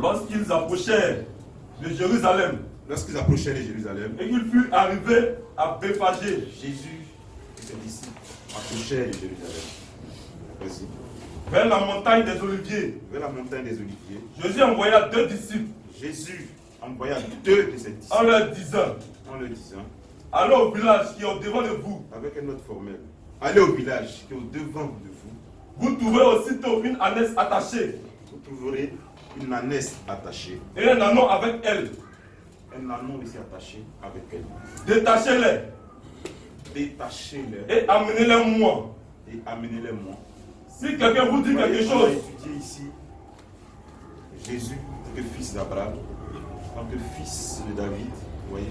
Lorsqu'ils approchèrent de Jérusalem, Lorsqu'ils approchaient de Jérusalem, et qu'ils furent arrivés à Béphagé, Jésus et ses disciples approchaient de Jérusalem. Vas-y. vers la montagne des Oliviers, Vers la montagne des Oliviers, Jésus envoya 2 disciples Jésus envoya 2 de ses disciples en leur disant, en leur disant, allez au village qui est au-devant de vous. avec un autre formel, allez au village qui est au-devant de vous. Vous trouverez aussitôt une ânesse attachée Vous trouverez une ânesse attachée, et un ânon avec elle. un ânon aussi attaché avec elle. Détachez-les Détachez-les et amenez-les moi. et amenez-les moi. Si quelqu'un vous dit quelque On va chose, étudier ici Jésus en tant que fils d'Abraham, en tant que fils de David. Vous voyez,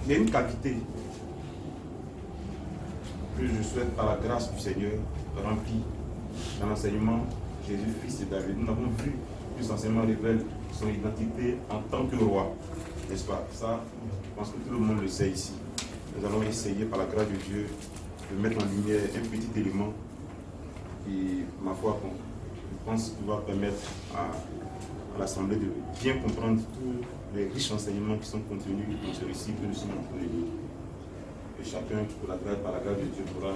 il y a une qualité que je souhaite par la grâce du Seigneur remplir dans l'enseignement Jésus, fils de David. Nous avons vu que cet enseignement révèle son identité en tant que roi, n'est-ce pas? Ça, je pense que tout le monde le sait ici. Nous allons essayer par la grâce de Dieu de mettre en lumière un petit élément qui, ma foi, je pense qu'il va permettre à l'Assemblée de bien comprendre tous les riches enseignements qui sont contenus dans ce récit que nous sommes en train de lire. Et chacun, par la grâce de Dieu, pourra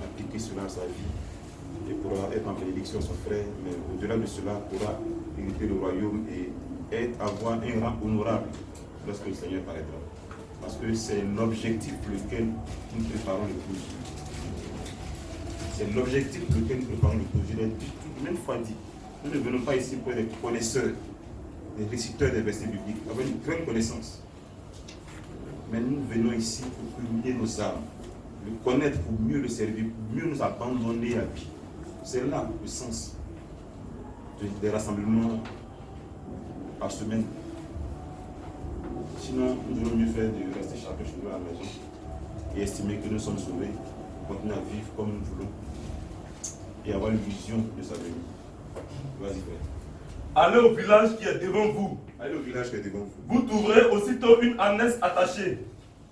appliquer cela à sa vie et pourra être en bénédiction à son frère, mais au-delà de cela, pourra hériter le royaume et avoir un rang honorable lorsque le Seigneur paraîtra. Parce que c'est l'objectif pour lequel nous préparons l'épouse. C'est l'objectif pour lequel nous préparons l'épouse. Je l'ai même fois dit, nous ne venons pas ici pour être des connaisseurs, des réciteurs des versets bibliques, avec une grande connaissance. Mais nous venons ici pour humilier nos âmes, le connaître pour mieux le servir, pour mieux nous abandonner à lui. C'est là le sens des rassemblements par semaine. Sinon, nous devons mieux faire de rester chacun chez nous à la maison et estimer que nous sommes sauvés, continuer à vivre comme nous voulons et avoir une vision de sa venue. Vas-y, frère. allez au village qui est devant vous. Allez au village qui est devant vous. Vous trouverez aussitôt une ânesse attachée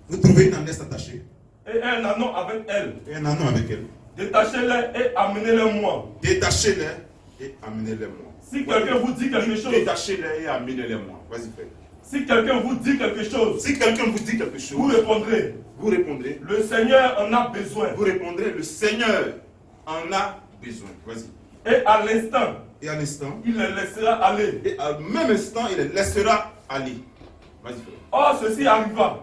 Vous trouvez une ânesse attachée et un ânon avec elle. et un ânon avec elle. Détachez-les et amenez-les moi. Détachez-les et amenez-les moi. Si quelqu'un vous dit quelque chose, Détachez-les et amenez-les moi. Vas-y, frère. si quelqu'un vous dit quelque chose, Si quelqu'un vous dit quelque chose, vous répondrez, vous répondrez. le Seigneur en a besoin. Vous répondrez, le Seigneur en a besoin. Vas-y. Et à l'instant, Et à l'instant, il les laissera aller. et à même instant, il les laissera aller. Vas-y, frère. Or, ceci arriva,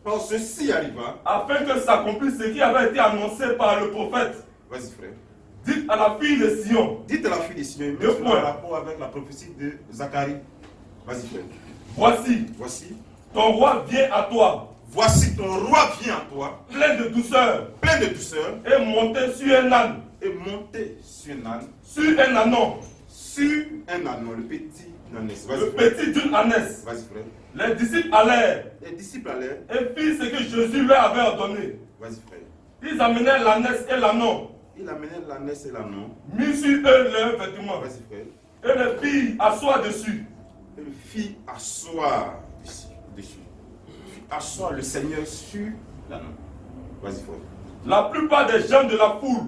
Quand ceci arriva, afin que s'accomplisse ce qui avait été annoncé par le prophète. vas-y, frère. Dites à la fille de Sion, Dites à la fille des Sion, Deux mais points. en rapport avec la prophétie de Zacharie. Vas-y, frère. voici, Voici. ton roi vient à toi, Voici ton roi vient à toi, plein de douceur, plein de douceur, et monté sur un âne, et monté sur un âne, sur un ânon, sur un ânon, le petit ânesse. Vas-y, le frère. petit d'une ânesse. Vas-y, frère. Les disciples allèrent Les disciples allèrent. et firent ce que Jésus leur avait ordonné. Vas-y, frère. Ils amenèrent l'ânesse et l'ânon, Il amenait l'ânesse et l'ânon. mis sur eux leurs vêtements, Vas-y, frère. et les filles assoient dessus. Et le fit asseoir dessus. Fit asseoir le Seigneur sur l'ânon. Vas-y, frère. La plupart des gens de la foule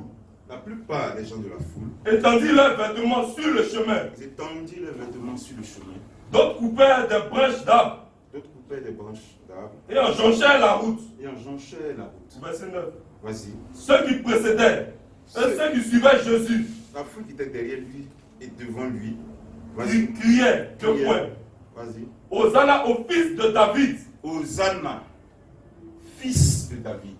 La plupart des gens de la foule étendirent leurs vêtements sur le chemin. étendirent leurs vêtements sur le chemin. D'autres coupèrent des branches d'arbres D'autres coupaient des branches d'arbres et en jonchèrent la route. et en jonchaient la route. Verset 9. Vas-y. Ceux qui précédaient et ceux qui suivaient Jésus, La foule qui était derrière lui et devant lui. ils Vas-y. criaient, deux Criaient. points. Vas-y. Hosanna au fils de David. Hosanna, fils de David.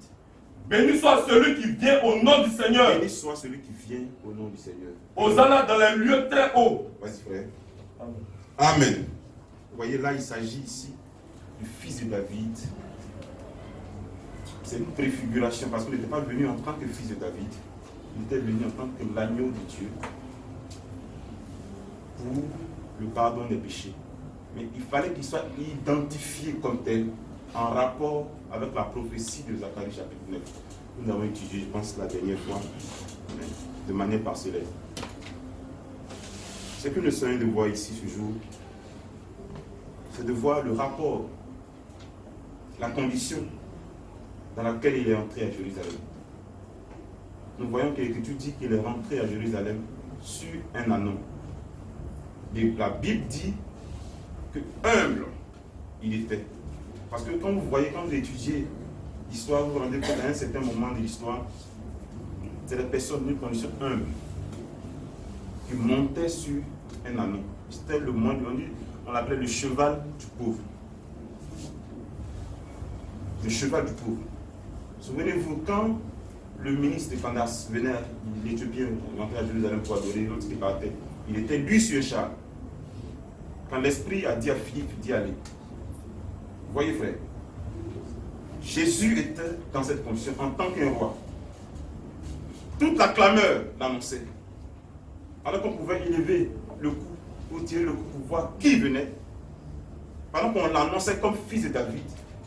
Béni soit celui qui vient au nom du Seigneur. Béni soit celui qui vient au nom du Seigneur. Hosanna dans les lieux très hauts. Vas-y, frère. Amen. Amen. Vous voyez, là, il s'agit ici du fils de David. C'est une préfiguration parce qu'il n'était pas venu en tant que fils de David. Il était venu en tant que l'agneau de Dieu pour le pardon des péchés. Mais il fallait qu'il soit identifié comme tel en rapport avec la prophétie de Zacharie chapitre 9. Nous avons étudié, je pense, la dernière fois, de manière parcellaire. Ce que nous sommes de voir ici ce jour, c'est de voir le rapport, la condition dans laquelle il est entré à Jérusalem. nous voyons que l'Écriture dit qu'il est rentré à Jérusalem sur un ânon. Et la Bible dit que humble il était. Parce que quand vous voyez, quand vous étudiez l'histoire, vous vous rendez compte à un certain moment de l'histoire, c'est des personnes d'une condition humble qui montaient sur un ânon. C'était le moine, on l'appelait le cheval du pauvre. Le cheval du pauvre. Souvenez-vous, quand le ministre de Candace venait, l'Éthiopien, rentrait à Jérusalem pour adorer, l'autre qui partait, il était lui sur un char. Quand l'Esprit a dit à Philippe d'y aller. Vous voyez, frère, Jésus était dans cette condition en tant qu'un roi. Toute la clameur l'annonçait. Alors qu'on pouvait élever le cou ou tirer le cou pour voir qui venait. Pendant qu'on l'annonçait comme fils de David.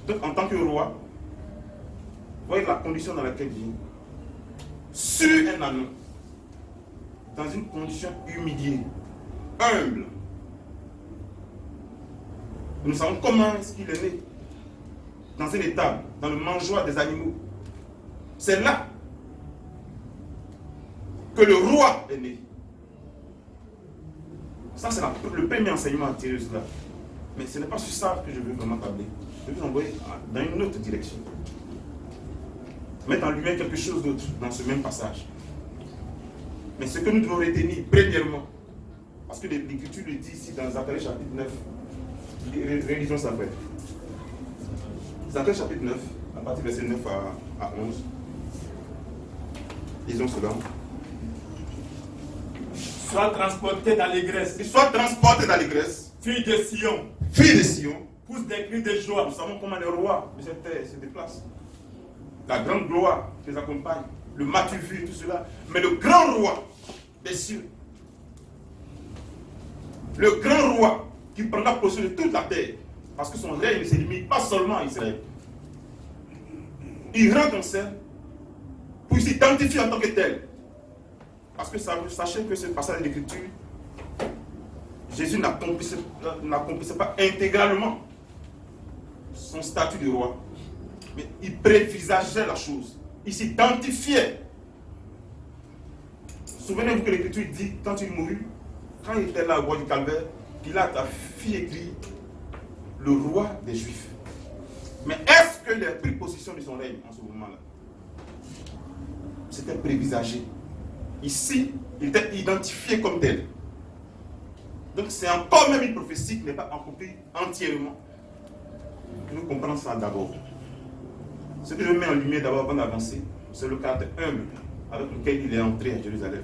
Donc en tant que roi, vous voyez la condition dans laquelle il vit. Sur un ânon. Dans une condition humiliée. Humble. Nous savons comment est-ce qu'il est né. Dans un étable, dans le mangeoire des animaux. C'est là que le roi est né. Ça, c'est le premier enseignement à tirer de cela. Mais ce n'est pas sur ça que je veux vraiment tabler. Je veux vous envoyer dans une autre direction. Mettre en lumière quelque chose d'autre dans ce même passage. Mais ce que nous devons retenir, premièrement, parce que l'Écriture le dit ici dans Zacharie chapitre 9, réalisons ça après. Zacharie chapitre 9, à partir du verset 9 à 11. Lisons cela. Sois transporté d'allégresse. Sois transporté d'allégresse. Fille de Sion. Fille de Sion. Pousse des cris de joie. Nous savons comment les rois de cette terre se déplacent. La grande gloire qui les accompagne. Le matu vu, tout cela. Mais le grand roi des cieux. Le grand roi qui prendra possession de toute la terre. Parce que son règne ne se limite pas seulement à Israël. Il rentre en scène pour s'identifier en tant que tel. Parce que sachez que ce passage de l'Écriture, Jésus n'accomplissait pas intégralement son statut de roi. Mais il prévisageait la chose. Il s'identifiait. Souvenez-vous que l'Écriture dit, quand il mourut, quand il était là au roi du Calvaire, Pilate a fait écrire le roi des Juifs. Mais est-ce qu'il a pris possession de son règne en ce moment-là? C'était prévisagé. Ici, il était identifié comme tel. Donc c'est encore même une prophétie qui n'est pas accomplie entièrement. Nous comprenons ça d'abord. Ce que je mets en lumière d'abord avant d'avancer, c'est le caractère humble avec lequel il est entré à Jérusalem.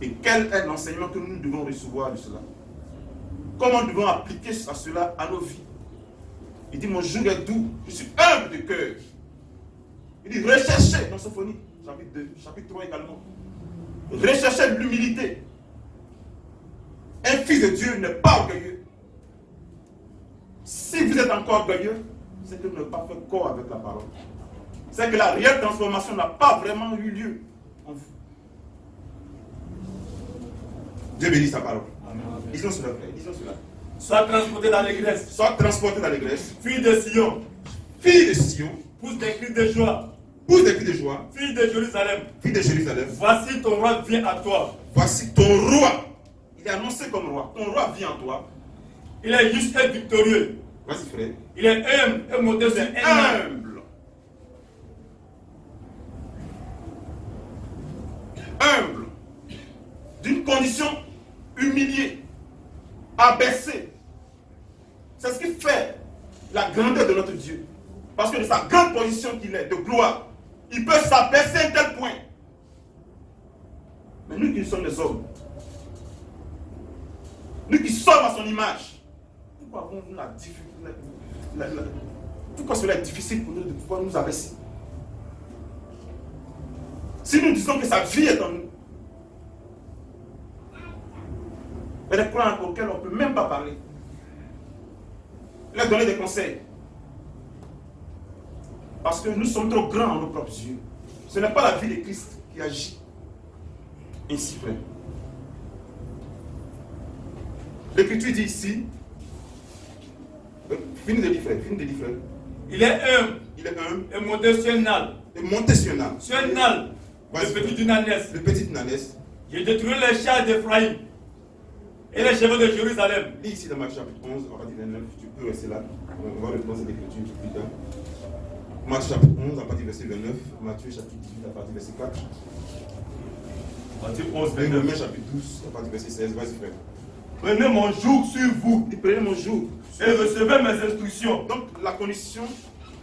Et quel est l'enseignement que nous devons recevoir de cela? Comment nous devons appliquer à cela à nos vies? Il dit, mon joug est doux, je suis humble de cœur. Il dit, recherchez dans Sophonie, chapitre 2, chapitre 3 également. Recherchez l'humilité. Un fils de Dieu n'est pas orgueilleux. Si vous êtes encore orgueilleux, c'est que vous n'avez pas fait corps avec la parole. C'est que la réelle transformation n'a pas vraiment eu lieu en vous. Dieu bénit sa parole. Disons cela, frère. Disons cela. Sois transporté d'allégresse. Sois transporté d'allégresse. Fille de Sion. Fille de Sion. Pousse des cris de joie. Pousse des cris de joie. Fille de Jérusalem. Fille de Jérusalem. Voici ton roi vient à toi. Voici ton roi. Il est annoncé comme roi. Ton roi vient à toi. Il est juste et victorieux. Vas-y, frère. Il est humble et modeste. Humble. Humble. D'une condition humiliée. Abaissée. C'est ce qui fait la grandeur de notre Dieu. Parce que de sa grande position qu'il est, de gloire, il peut s'abaisser à tel point. Mais nous qui sommes des hommes, nous qui sommes à son image, pourquoi avons-nous la difficulté? Pourquoi cela est difficile pour nous de pouvoir nous abaisser? Si nous disons que sa vie est en nous, il y a des points auxquels on ne peut même pas parler. Il a donné des conseils. Parce que nous sommes trop grands en nos propres yeux. Ce n'est pas la vie de Christ qui agit ainsi, frère. L'Écriture dit ici, finis de lire, frère, finis de lire, frère. Il est humble. Il est humble. Et modeste sur un âne. Et monté sur un âne. Sur un âne. le petit d'une ânesse. Le petit d'une ânesse. J'ai détruit les chars d'Ephraïm et les chevaux de Jérusalem. Lis ici dans Marc chapitre 11, à partir du 9, tu peux rester là. On va reprendre cette écriture plus tard. Marc chapitre 11, à partir du verset 29. Matthieu chapitre 18, à partir du verset 4. Matthieu 11, Romains 29. chapitre 12, à partir du verset 16. Vas-y, frère. Prenez mon joug sur vous Il prenait mon jour. et recevez mes instructions. Donc, la condition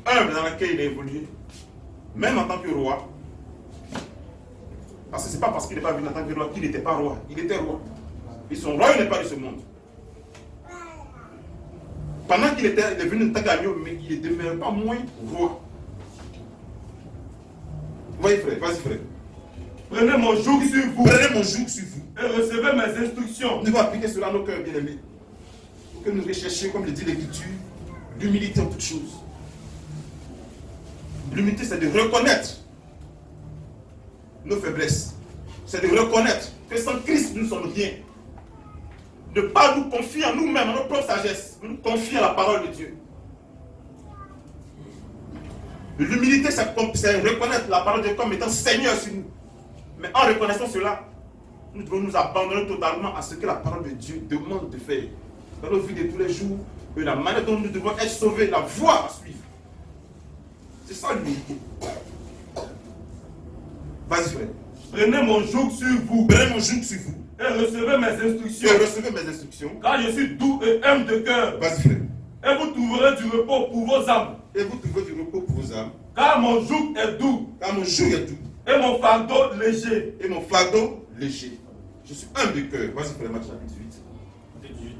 humble dans laquelle il a évolué, même en tant que roi, parce que ce n'est pas parce qu'il n'est pas venu en tant que roi qu'il n'était pas roi. Il était roi. Et son roi n'est pas de ce monde. Pendant qu'il est venu en tant qu'agneau, mais il ne demeure pas moins roi. Voyez, frère, vas-y, frère. Prenez mon joug sur vous Prenez mon joug sur vous. et recevez mes instructions. Nous devons appliquer cela à nos cœurs bien-aimés. Pour que nous recherchions, comme le dit l'Écriture, l'humilité en toutes choses. L'humilité, c'est de reconnaître nos faiblesses. C'est de reconnaître que sans Christ, nous ne sommes rien. De ne pas nous confier en nous-mêmes, en notre propre sagesse. Nous confier à la parole de Dieu. L'humilité, c'est reconnaître la parole de Dieu comme étant Seigneur sur nous. Mais en reconnaissant cela, nous devons nous abandonner totalement à ce que la parole de Dieu demande de faire. Dans nos vies de tous les jours, et la manière dont nous devons être sauvés, la voie à suivre. C'est ça l'humilité. Vas-y, frère. Prenez mon joug sur vous Prenez mon joug sur vous. et recevez mes instructions. Et recevez mes instructions. Car je suis doux et humble de cœur. Vas-y, frère. Et vous trouverez du repos pour vos âmes. Et vous trouverez du repos pour vos âmes. Car mon joug est doux Car mon joug est doux. et mon fardeau léger. Et mon fardeau léger. Je suis humble de cœur. Vas-y, frère, Matthieu chapitre 8. Matthieu 18,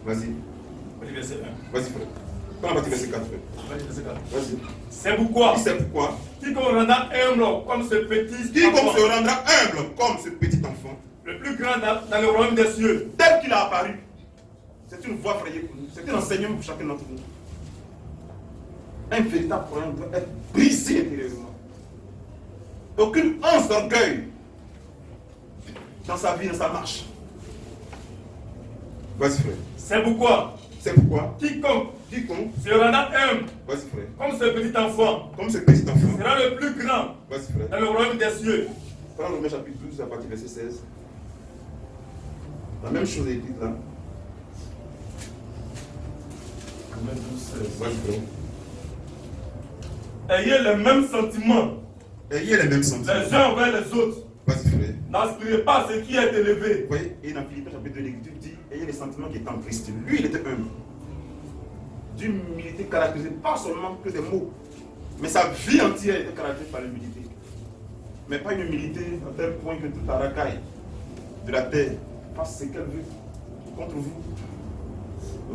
Vas-y. verset 1. Vas-y, frère. Prends la partie verset 4, frère. Verset 4. Vas-y. C'est pourquoi, Qui sait pourquoi? quiconque rendra humble comme ce petit Quiconque enfant, se rendra humble comme ce petit enfant, le plus grand dans le royaume des cieux, tel qu'il a apparu, c'est une voie frayée pour nous. C'est un enseignement pour chacun d'entre nous. Un véritable problème doit être brisé intérieurement. Aucune once d'orgueil dans sa vie, dans sa marche. Vas-y, frère. c'est pourquoi, C'est pourquoi quiconque quiconque, se rendra humble vas-y, frère, comme ce petit enfant, comme ce petit enfant, sera le plus grand vas-y, frère. dans le royaume des cieux. Prends Romains chapitre 12, à partir du verset 16. La même chose est écrite là. Vas-y, frère. Ayez les mêmes sentiments Ayez les mêmes sentiments. les uns envers les autres. Vas-y, frère. N'aspirez pas à ce qui est élevé. Vous voyez, et dans Philippiens chapitre 2, l'Écriture dit ayez les sentiments qui étaient en Christ. Lui, il était humble. D'humilité caractérisée, pas seulement que des mots, mais sa vie entière était caractérisée par l'humilité. Mais pas une humilité à tel point que toute la racaille de la terre fasse ce qu'elle veut contre vous.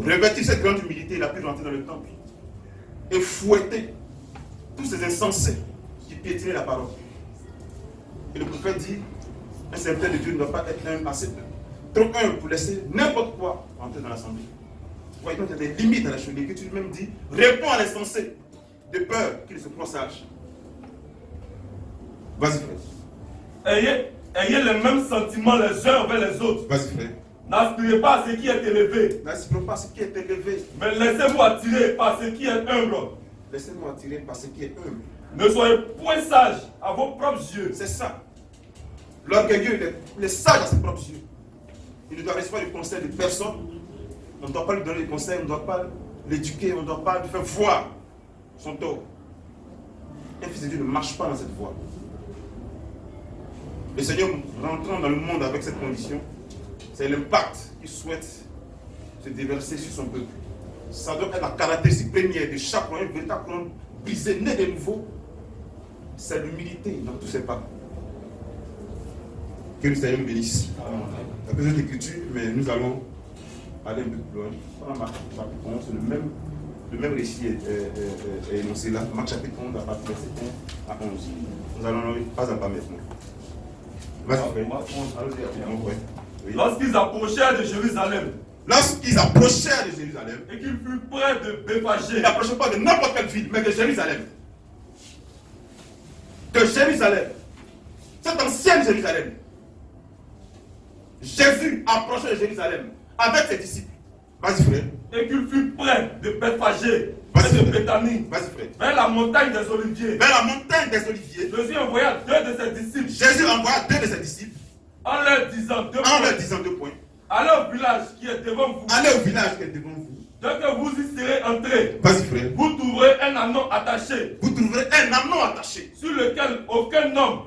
Revêtir cette grande humilité, il a pu rentrer dans le temple et fouetter tous ces insensés qui piétinaient la parole. Et le prophète dit, un serviteur de Dieu ne doit pas être assez trop humble pour laisser n'importe quoi entrer dans l'assemblée. Vous voyez, donc il y a des limites à la chose. L'Écriture même dit, réponds à l'insensé, de peur qu'il se croie sage. Vas-y, frère. Ayez les mêmes sentiments les uns envers les autres. Vas-y, frère. N'aspirez pas à ce qui est élevé, N'aspirons pas à ce qui est élevé. mais laissez-vous attirer par ce qui est humble. Laissez-moi attirer par ce qui est humble. Ne soyez point sage à vos propres yeux. C'est ça. L'orgueilleux, il est sage à ses propres yeux. Il ne doit recevoir le conseil de personne. On ne doit pas lui donner des conseils, on ne doit pas l'éduquer, on ne doit pas lui faire voir son tort. Un fils de Dieu ne marche pas dans cette voie. Le Seigneur, rentrant dans le monde avec cette condition, c'est l'impact qu'il souhaite se déverser sur son peuple. Ça doit être la caractéristique première de chaque croyant, un véritable croyant brisé, né de nouveau. C'est l'humilité dans tous ses pas. Que le Seigneur nous bénisse. Il y a plusieurs écritures, mais nous allons aller un peu plus loin. Dans Marc chapitre 11, le même récit est énoncé là. Marc chapitre 11, à partir de verset 1 à 11. Nous allons aller pas à pas maintenant. Vas-y, Marc 11, frère. Oui. Lorsqu'ils approchèrent de Jérusalem Lorsqu'ils approchèrent de Jérusalem, et qu'ils furent près de Béphagée, ils n'approchaient pas de n'importe quelle ville, mais de Jérusalem. De Jérusalem. Cette ancienne Jérusalem. Jésus approchait de Jérusalem avec ses disciples. Vas-y, frère. et qu'ils furent près de Béphagée, Vas-y, de frère. Béthanie, Vas-y, frère. vers la montagne des Oliviers, Vers la montagne des Oliviers, Jésus envoya 2 de ses disciples Jésus envoya 2 de ses disciples en leur disant 2 en points. leur disant 2 points. Allez au village qui est devant vous. Allez au village qui est devant vous. Dès que vous y serez entrés, Vas-y, frère. vous trouverez un anneau attaché Vous trouverez un anneau attaché. sur lequel aucun homme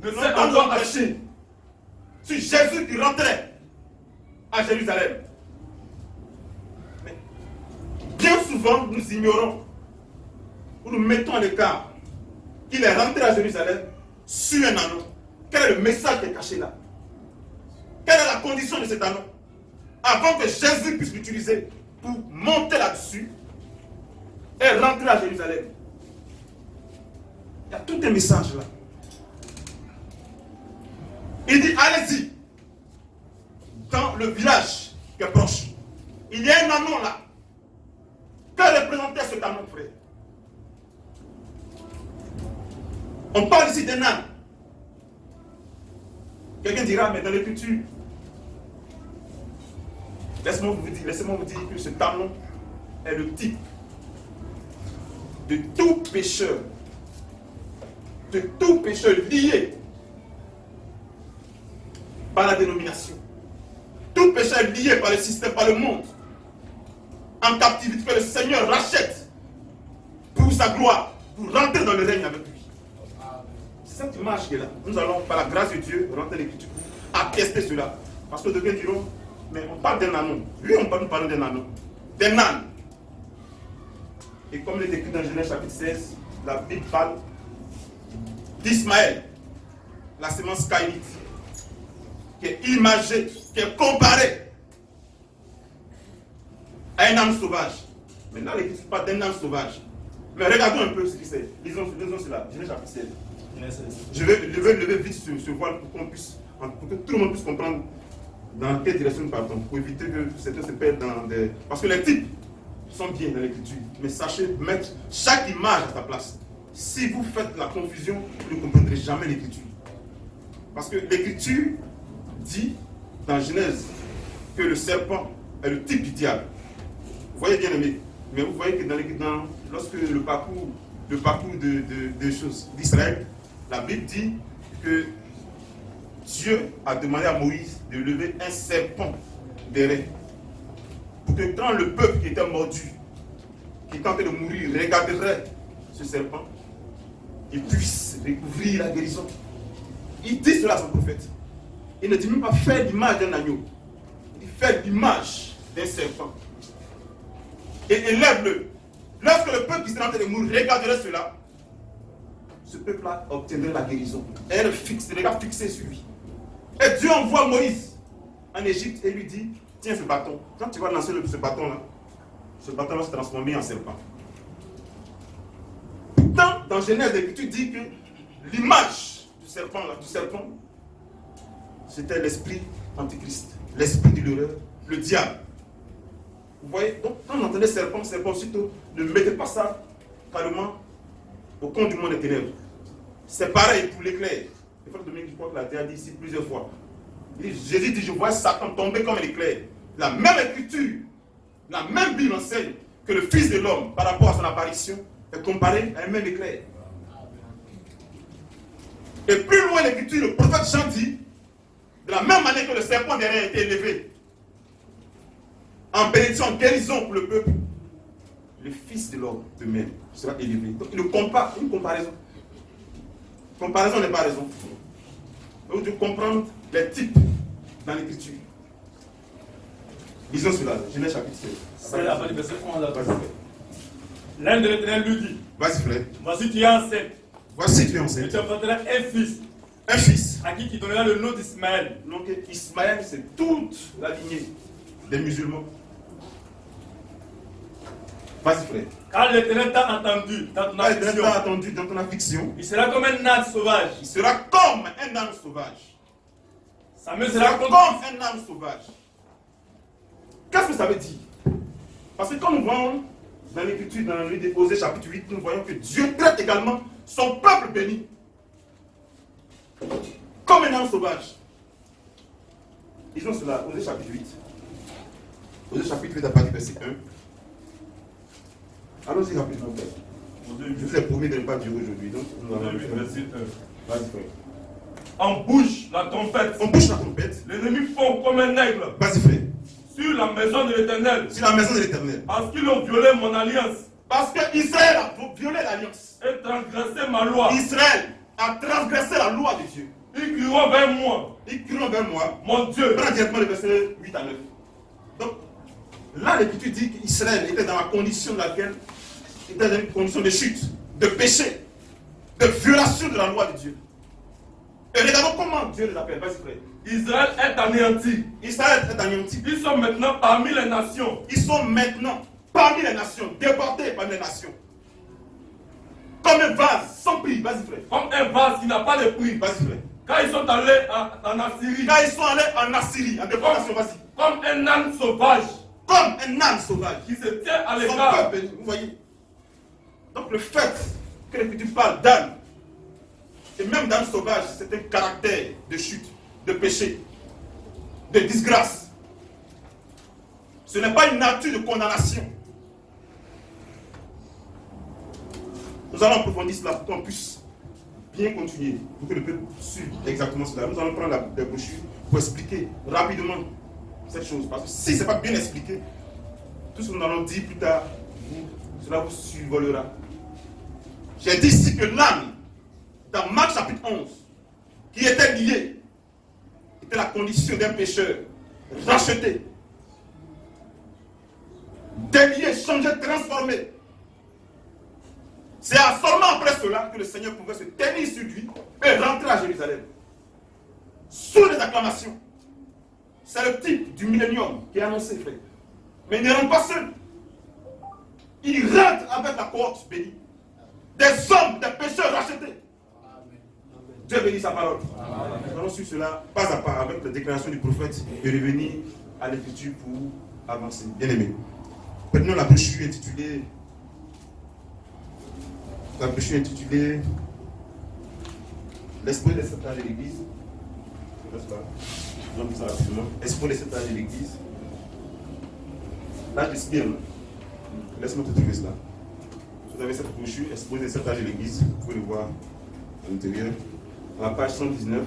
ne s'est Non, encore non, attaché. Sur Jésus qui rentrait à Jérusalem. Mais bien souvent, nous ignorons, ou nous mettons à l'écart qu'il est rentré à Jérusalem sur un anneau. Quel est le message qui est caché là? Quelle est la condition de cet anneau? Avant que Jésus puisse l'utiliser pour monter là-dessus et rentrer à Jérusalem. Il y a tout un message là. Il dit, allez-y, dans le village qui est proche. Il y a un anneau là. Que représentait cet anneau, frère? On parle ici d'un âne. Quelqu'un dira, mais dans l'écriture, laissez-moi vous dire que cet anneau est le type de tout pécheur lié par la dénomination. Tout pécheur lié par le système, par le monde, en captivité, que le Seigneur rachète pour sa gloire, pour rentrer dans le règne avec lui. C'est cette image qui est là. Nous allons, par la grâce de Dieu, rentrer l'écriture pour attester cela. Parce que d'autres diront, mais on parle d'un anneau. Lui, on parle d'un anneau. D'un âne. Et comme il est écrit dans Genèse chapitre 16, la Bible parle d'Ismaël, la sémence caïnite, qui est imagée, qui est comparée à un âne sauvage. Maintenant, l'écriture parle d'un âne sauvage. Mais regardons un peu ce qui c'est. Lisons cela, Genèse chapitre 16. Je vais lever vite ce voile pour que tout le monde puisse comprendre dans quelle direction nous partons, pour éviter que certains se perdent dans des... Parce que les types sont bien dans l'écriture, mais sachez mettre chaque image à sa place. Si vous faites la confusion, vous ne comprendrez jamais l'écriture. Parce que l'écriture dit dans Genèse que le serpent est le type du diable. Vous voyez bien aimé, mais vous voyez que lorsque le parcours de choses d'Israël, la Bible dit que Dieu a demandé à Moïse de lever un serpent d'airain. Pour que quand le peuple qui était mordu, qui tentait de mourir, regarderait ce serpent, il puisse découvrir la guérison. Il dit cela à son prophète. Il ne dit même pas faire l'image d'un agneau. Il dit faire l'image d'un serpent. Et élève-le. Lorsque le peuple qui serait en train de mourir regarderait cela, ce peuple-là obtiendrait la guérison. Et elle fixe, les regards fixés sur lui. Et Dieu envoie Moïse en Égypte et lui dit, tiens ce bâton. Quand tu vas lancer ce bâton-là va se transformer en serpent. Pourtant, dans Genèse, l'Écriture dit que l'image du serpent, c'était l'esprit antichrist, l'esprit de l'horreur, le diable. Vous voyez, donc quand on entendait serpent, surtout, ne mettez pas ça carrément au compte du monde des ténèbres. C'est pareil pour l'éclair. Le frère Dominique, je crois qu'il a dit ici plusieurs fois. Jésus dit, je vois Satan tomber comme un éclair. La même écriture, la même Bible enseigne que le Fils de l'homme, par rapport à son apparition, est comparé à un même éclair. Et plus loin l'écriture, le prophète Jean dit, de la même manière que le serpent derrière a été élevé, en bénédiction, en guérison pour le peuple, le Fils de l'homme de même sera élevé. Donc il le compare, une comparaison. Comparaison n'est pas raison. Donc de comprendre les types dans l'écriture. Lisons cela, Genèse chapitre 16. C'est la fin du verset 11 à 12. L'un de l'Éternel lui dit, vas-y frère. voici tu es enceinte. Voici tu es Et enceinte. tu enfanteras un fils. Un fils. À qui tu donneras le nom d'Ismaël. Donc Ismaël, c'est toute la lignée des musulmans. Vas-y frère. Car l'Éternel t'a entendu dans ton L'Éternel affliction. t'a entendu dans ton affliction. Il sera comme un âne sauvage. Il sera comme un âne sauvage. Samuel Il sera sera comme comme un âne sauvage. Qu'est-ce que ça veut dire? Parce que quand nous voyons dans l'écriture, dans le livre des Osée chapitre 8, nous voyons que Dieu traite également son peuple béni comme un âne sauvage. Disons cela, Osée chapitre 8. Osée chapitre 8 à partir du verset 1 Allons-y rapidement, frère. Je vous ai promis de ne pas durer aujourd'hui. Donc, nous allons le faire. Vas-y, frère. On bouge la trompette. On bouge la trompette. L'ennemi fond comme un aigle. Vas-y, frère. Sur la maison de l'Éternel. Sur la maison de l'Éternel. Parce qu'ils ont violé mon alliance. Parce que Israël a violé l'alliance. Et transgressé ma loi. Israël a transgressé la loi de Dieu. Ils crieront vers moi. Ils crieront vers moi. Mon Dieu. Prends directement le verset 8 à 9. Donc, là, l'Écriture dit qu'Israël était dans la condition dans laquelle il était dans une condition de chute, de péché, de violation de la loi de Dieu. Et regardons comment Dieu les appelle. Vas-y, frère. Israël est anéanti. Israël est anéanti. Ils sont maintenant parmi les nations. Ils sont maintenant parmi les nations, débordés parmi les nations. Comme un vase sans prix. Vas-y, frère. Comme un vase qui n'a pas de prix. Vas-y, frère. Quand ils sont allés en Assyrie. Quand ils sont allés en Assyrie, en déportation, vas-y. Comme un âne sauvage. Comme un âne sauvage. Qui se tient à Son l'écart. peuple, vous voyez. Donc le fait que l'Écriture parle d'âne, et même d'âne sauvage, c'est un caractère de chute, de péché, de disgrâce. Ce n'est pas une nature de condamnation. Nous allons approfondir cela pour qu'on puisse bien continuer, pour que le peuple suive exactement cela. Nous allons prendre la brochure pour expliquer rapidement cette chose. Parce que si ce n'est pas bien expliqué, tout ce que nous allons dire plus tard, cela vous survolera. J'ai dit ici que l'âme, dans Marc chapitre 11, qui était liée, était la condition d'un pécheur racheté, délié, changé, transformé. C'est seulement après cela que le Seigneur pouvait se tenir sur lui et rentrer à Jérusalem. Sous les acclamations. C'est le type du millénium qui est annoncé, frère. Mais il ne rentre pas seul. Il rentre avec la cohorte bénie. Des hommes, des pécheurs rachetés. Dieu bénit sa parole. Nous allons suivre cela pas à pas avec la déclaration du prophète et revenir à l'écriture pour avancer. Bien aimé. Prenons la brochure intitulée L'esprit des 7 âges de l'Église. Esprit des 7 âges de l'Église. L'âge de Sbirne. Laisse-moi te trouver cela. Vous avez cette brochure, Esprit des 7 âges de l'Église. Vous pouvez le voir à l'intérieur. À la page 119.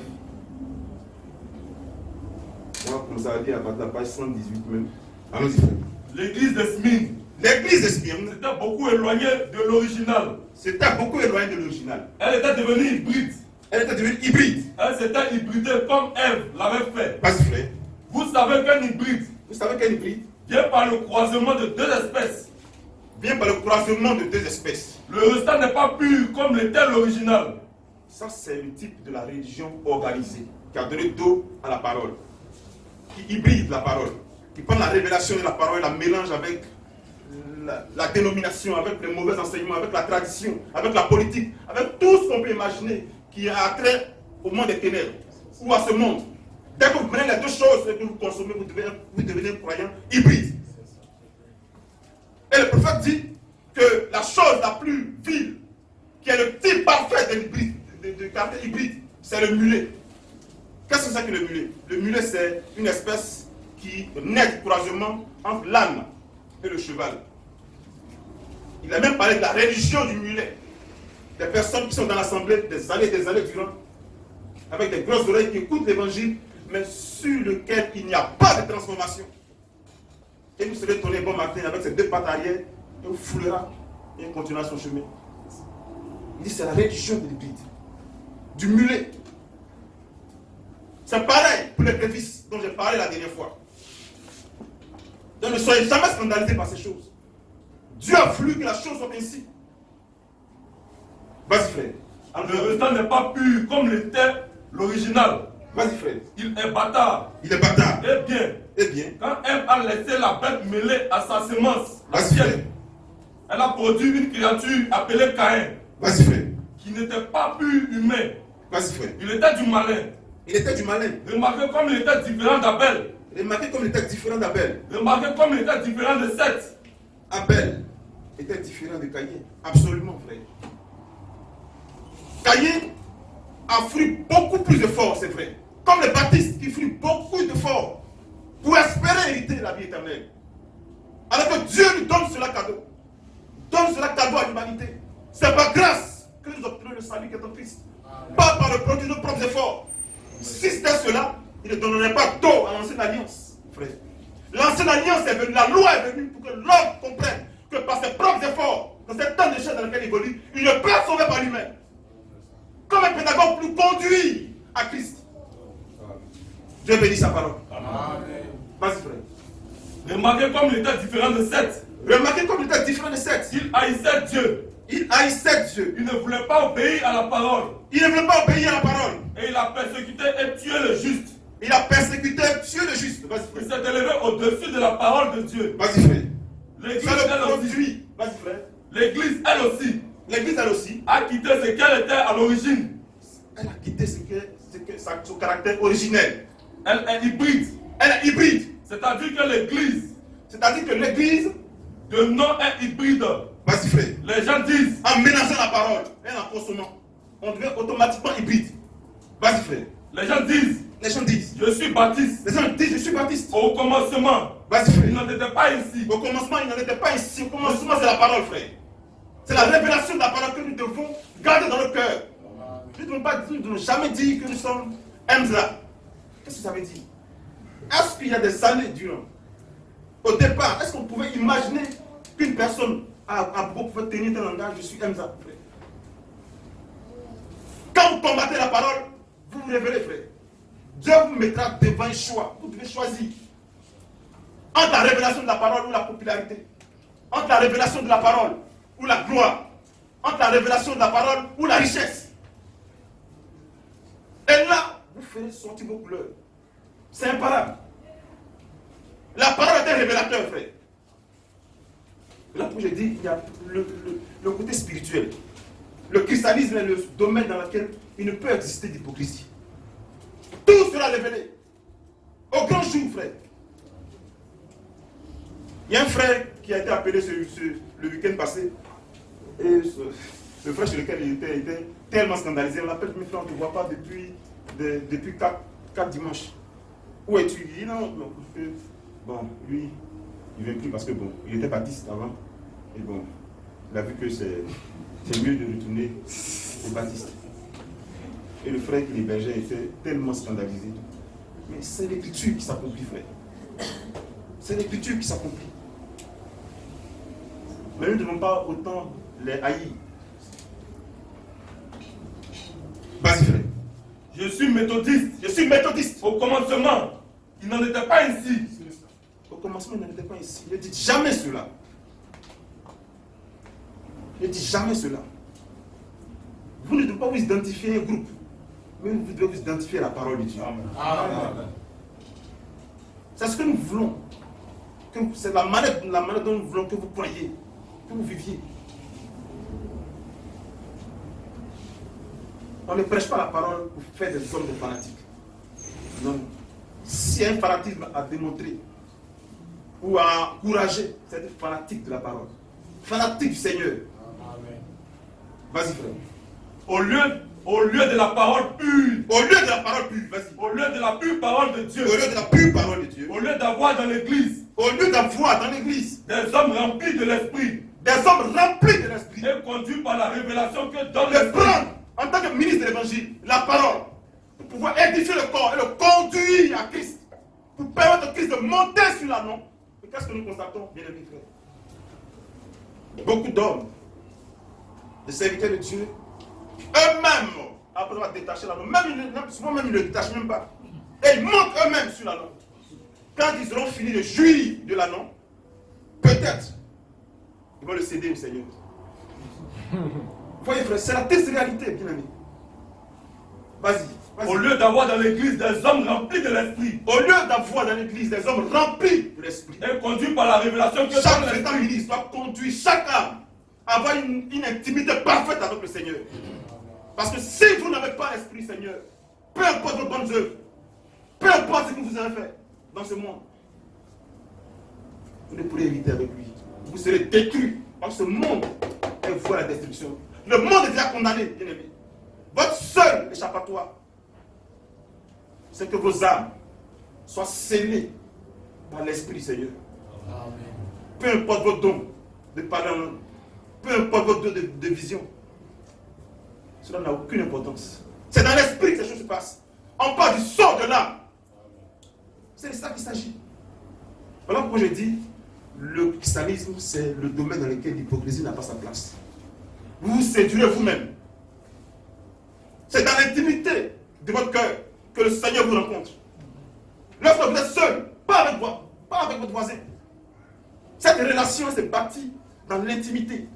On va commencer à lire à partir de la page 118 même. Allons-y, frère. L'église de Smyrne. L'église de Smyrne. C'était beaucoup éloignée de l'original. C'était beaucoup éloigné de l'original. Elle était devenue hybride. Elle était devenue hybride. Elle s'était hybridée comme Ève l'avait fait. Vas-y, frère. Vous savez qu'un hybride Vous savez qu'un hybride vient par le croisement de deux espèces. vient par le croisement de deux espèces. Le restant n'est pas pur comme l'était l'original. Ça, c'est le type de la religion organisée qui a donné dos à la parole, qui hybride la parole, qui prend la révélation de la parole, la mélange avec la dénomination, avec les mauvais enseignements, avec la tradition, avec la politique, avec tout ce qu'on peut imaginer qui a trait au monde des ténèbres ou à ce monde. Dès que vous prenez les deux choses et que vous consommez, vous devenez un croyant hybride. Et le prophète dit que la chose la plus vile, qui est le type parfait de l'hybride, de caractère hybride, c'est le mulet. Qu'est-ce que c'est que le mulet? Le mulet, c'est une espèce qui naît du croisement entre l'âne et le cheval. Il a même parlé de la religion du mulet. Des personnes qui sont dans l'assemblée des années durant, avec des grosses oreilles qui écoutent l'évangile, mais sur lequel il n'y a pas de transformation. Et vous serez tourné bon matin avec ses deux pattes arrière, et vous foulera, et il continuera son chemin. Il dit c'est la religion de l'hybride, du mulet. C'est pareil pour les préfices dont j'ai parlé la dernière fois. Donc ne soyez jamais scandalisés par ces choses. Dieu a voulu que la chose soit ainsi. Vas-y, frère. Le restant n'est pas pur comme l'était l'original. Vas-y, frère. Il est bâtard. Il est bâtard. Eh bien, quand Ève a laissé la bête mêlée à sa semence, la sienne, elle a produit une créature appelée Caïn. Vas-y, frère. Qui n'était pas pur humain. Vas-y, frère. Il était du malin. Il était du malin. Remarquez comme il était différent d'Abel. Remarquez comme il était différent d'Abel. Remarquez comme il était différent de Seth. Abel était différent de Caïn. Absolument, frère. Caïn a fruit beaucoup plus de force, c'est vrai. Comme les baptistes qui fruit beaucoup de force pour espérer hériter la vie éternelle. Alors que Dieu lui donne cela cadeau. donne cela cadeau à l'humanité. C'est par grâce que nous obtenons le salut qui est en Christ. Pas par le produit de nos propres efforts. Si c'était cela, il ne donnerait pas tôt à l'ancienne alliance, frère. L'ancienne alliance est venue, la loi est venue pour que l'homme comprenne que par ses propres efforts, dans cette temps d'échelle dans lequel il évolue, il ne peut être sauvé par lui-même. Comme un pédagogue plus conduit à Christ. Dieu bénit sa parole. Amen. Vas-y, frère. Remarquez comme il était différent de Seth. Remarquez comme il était différent de Seth. Il haïssait Dieu. Il haïssait Dieu. Il ne voulait pas obéir à la parole. Il ne voulait pas obéir à la parole. Et il a persécuté et tué le juste. Il a persécuté, tué le juste. Vas-y, Il frère. s'est élevé au-dessus de la parole de Dieu. Vas-y, frère. L'église, Ça le elle aussi, conduit. Vas-y, frère. l'église, elle aussi, L'église, elle aussi, a quitté ce qu'elle était à l'origine. elle a quitté son caractère originel. Elle est hybride. Elle est hybride. C'est-à-dire que l'église C'est-à-dire que l'église, de nom est hybride. vas-y, frère, Les gens disent, en mélangeant la parole et en consommant, on devient automatiquement hybride. Vas-y, frère. les gens disent, Les gens disent, je suis baptiste. les gens disent, je suis baptiste. Au commencement, Vas-y, il frère. n'en était pas ici. Au commencement, il n'en était pas ici. Au commencement, c'est la parole, frère. C'est la révélation de la parole que nous devons garder dans le cœur. Nous ne devons jamais dire que nous sommes Emza. Qu'est-ce que ça veut dire? Est-ce qu'il y a des années durant, au départ, est-ce qu'on pouvait imaginer qu'une personne à propos pouvait tenir un langage, je suis Emza, frère? Quand vous combattez la parole, vous vous révélez, frère. Dieu vous mettra devant un choix. Vous devez choisir entre la révélation de la parole ou la popularité, entre la révélation de la parole ou la gloire, entre la révélation de la parole ou la richesse. Et là, vous ferez sortir vos couleurs. C'est imparable. La parole est un révélateur, frère. Là, comme je dis, il y a le côté spirituel. Le christianisme est le domaine dans lequel il ne peut exister d'hypocrisie. Tout sera révélé. Au grand jour, frère. Il y a un frère qui a été appelé le week-end passé. Et le frère sur lequel il était tellement scandalisé. On l'appelle, mes frères, on ne te voit pas depuis 4 dimanches. Où es-tu? Il dit non. Bon, lui, il ne vient plus parce que bon, il était baptiste avant. Et bon, il a vu que c'est mieux de retourner au baptiste. Et le frère qui l'hébergeait était tellement scandalisé. Mais c'est l'écriture qui s'accomplit, frère. C'est l'écriture qui s'accomplit. Mais nous ne devons pas autant les haïr. Vas-y, frère. Je suis méthodiste. Je suis méthodiste. Au commencement, il n'en était pas ici. Au commencement, il n'en était pas ici. Ne dites jamais cela. Ne dites jamais cela. Vous ne devez pas vous identifier à un groupe, mais vous devez vous identifier à la parole de Dieu. Amen. C'est ce que nous voulons. C'est la manière dont nous voulons que vous croyiez, que vous viviez. On ne prêche pas la parole pour faire des hommes de fanatiques. Non. Si un fanatisme à démontrer ou à encourager, c'est être fanatique de la parole. Fanatique du Seigneur. Amen. Vas-y, frère. Au lieu de la parole pure. Au lieu de la parole pure, vas-y. Au lieu de la pure parole de Dieu. Au lieu de la pure parole de Dieu. Au lieu d'avoir dans l'église Au lieu d'avoir dans l'église des hommes remplis de l'esprit des hommes remplis de l'esprit. et conduits par la révélation que donne De l'esprit. prendre en tant que ministre de l'évangile la parole pour pouvoir édifier le corps et le conduire à Christ. Pour permettre à Christ de monter sur l'anneau. Et qu'est-ce que nous constatons, bien aimés frères? Beaucoup d'hommes, de serviteurs de Dieu, eux-mêmes, après avoir détaché l'anneau, souvent même ils ne le détachent même pas. Et ils montent eux-mêmes sur l'anneau. Quand ils auront fini de jouir de l'anneau, peut-être, ils vont le céder au Seigneur. Voyez frère, c'est la triste réalité, bien aimé. Vas-y. Au lieu d'avoir dans l'église des hommes remplis de l'esprit Au lieu d'avoir dans l'église des hommes remplis de l'esprit, et conduits par la révélation que chaque donne président l'esprit. ministre doit conduire chaque âme à avoir une intimité parfaite avec le Seigneur. Parce que si vous n'avez pas l'esprit Seigneur, peu importe vos bonnes œuvres, peu importe ce que vous avez fait dans ce monde, vous ne pourrez éviter avec lui. Vous serez détruits parce que ce monde est voué à la destruction. Le monde est déjà condamné, bien aimé. Votre seul échappatoire, c'est que vos âmes soient scellées par l'Esprit du Seigneur. Peu importe vos dons de parler en langue, peu importe votre de vision. Cela n'a aucune importance. C'est dans l'esprit que ces choses se passent. On parle du sort de l'âme. C'est de ça qu'il s'agit. Voilà pourquoi je dis, le christianisme, c'est le domaine dans lequel l'hypocrisie n'a pas sa place. Vous vous séduisez vous-même. C'est dans l'intimité de votre cœur que le Seigneur vous rencontre. Lorsque vous êtes seul, pas avec votre voisin. Cette relation s'est bâtie dans l'intimité.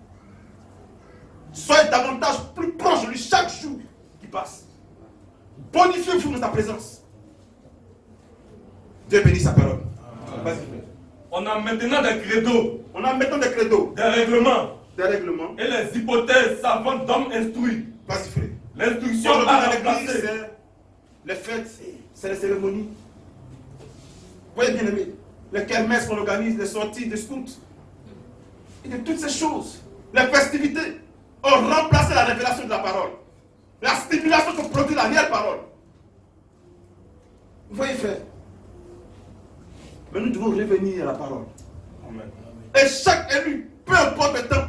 Soyez davantage plus proche de lui chaque jour qui passe. Bonifiez-vous dans sa présence. Dieu bénit sa parole. Vas-y, frère. On a maintenant des credos. On a maintenant des credos. Des règlements. Des règlements. Et les hypothèses savantes d'hommes instruits. Vas-y, frère. L'instruction à remplacer. C'est les fêtes, c'est les cérémonies. Vous voyez, bien aimé, les kermesses qu'on organise, les sorties de scouts, et de toutes ces choses, les festivités ont remplacé la révélation de la parole. La stimulation que produit la réelle parole. Vous voyez, frère. Mais nous devons revenir à la parole. Amen. Et chaque élu, peu importe le temps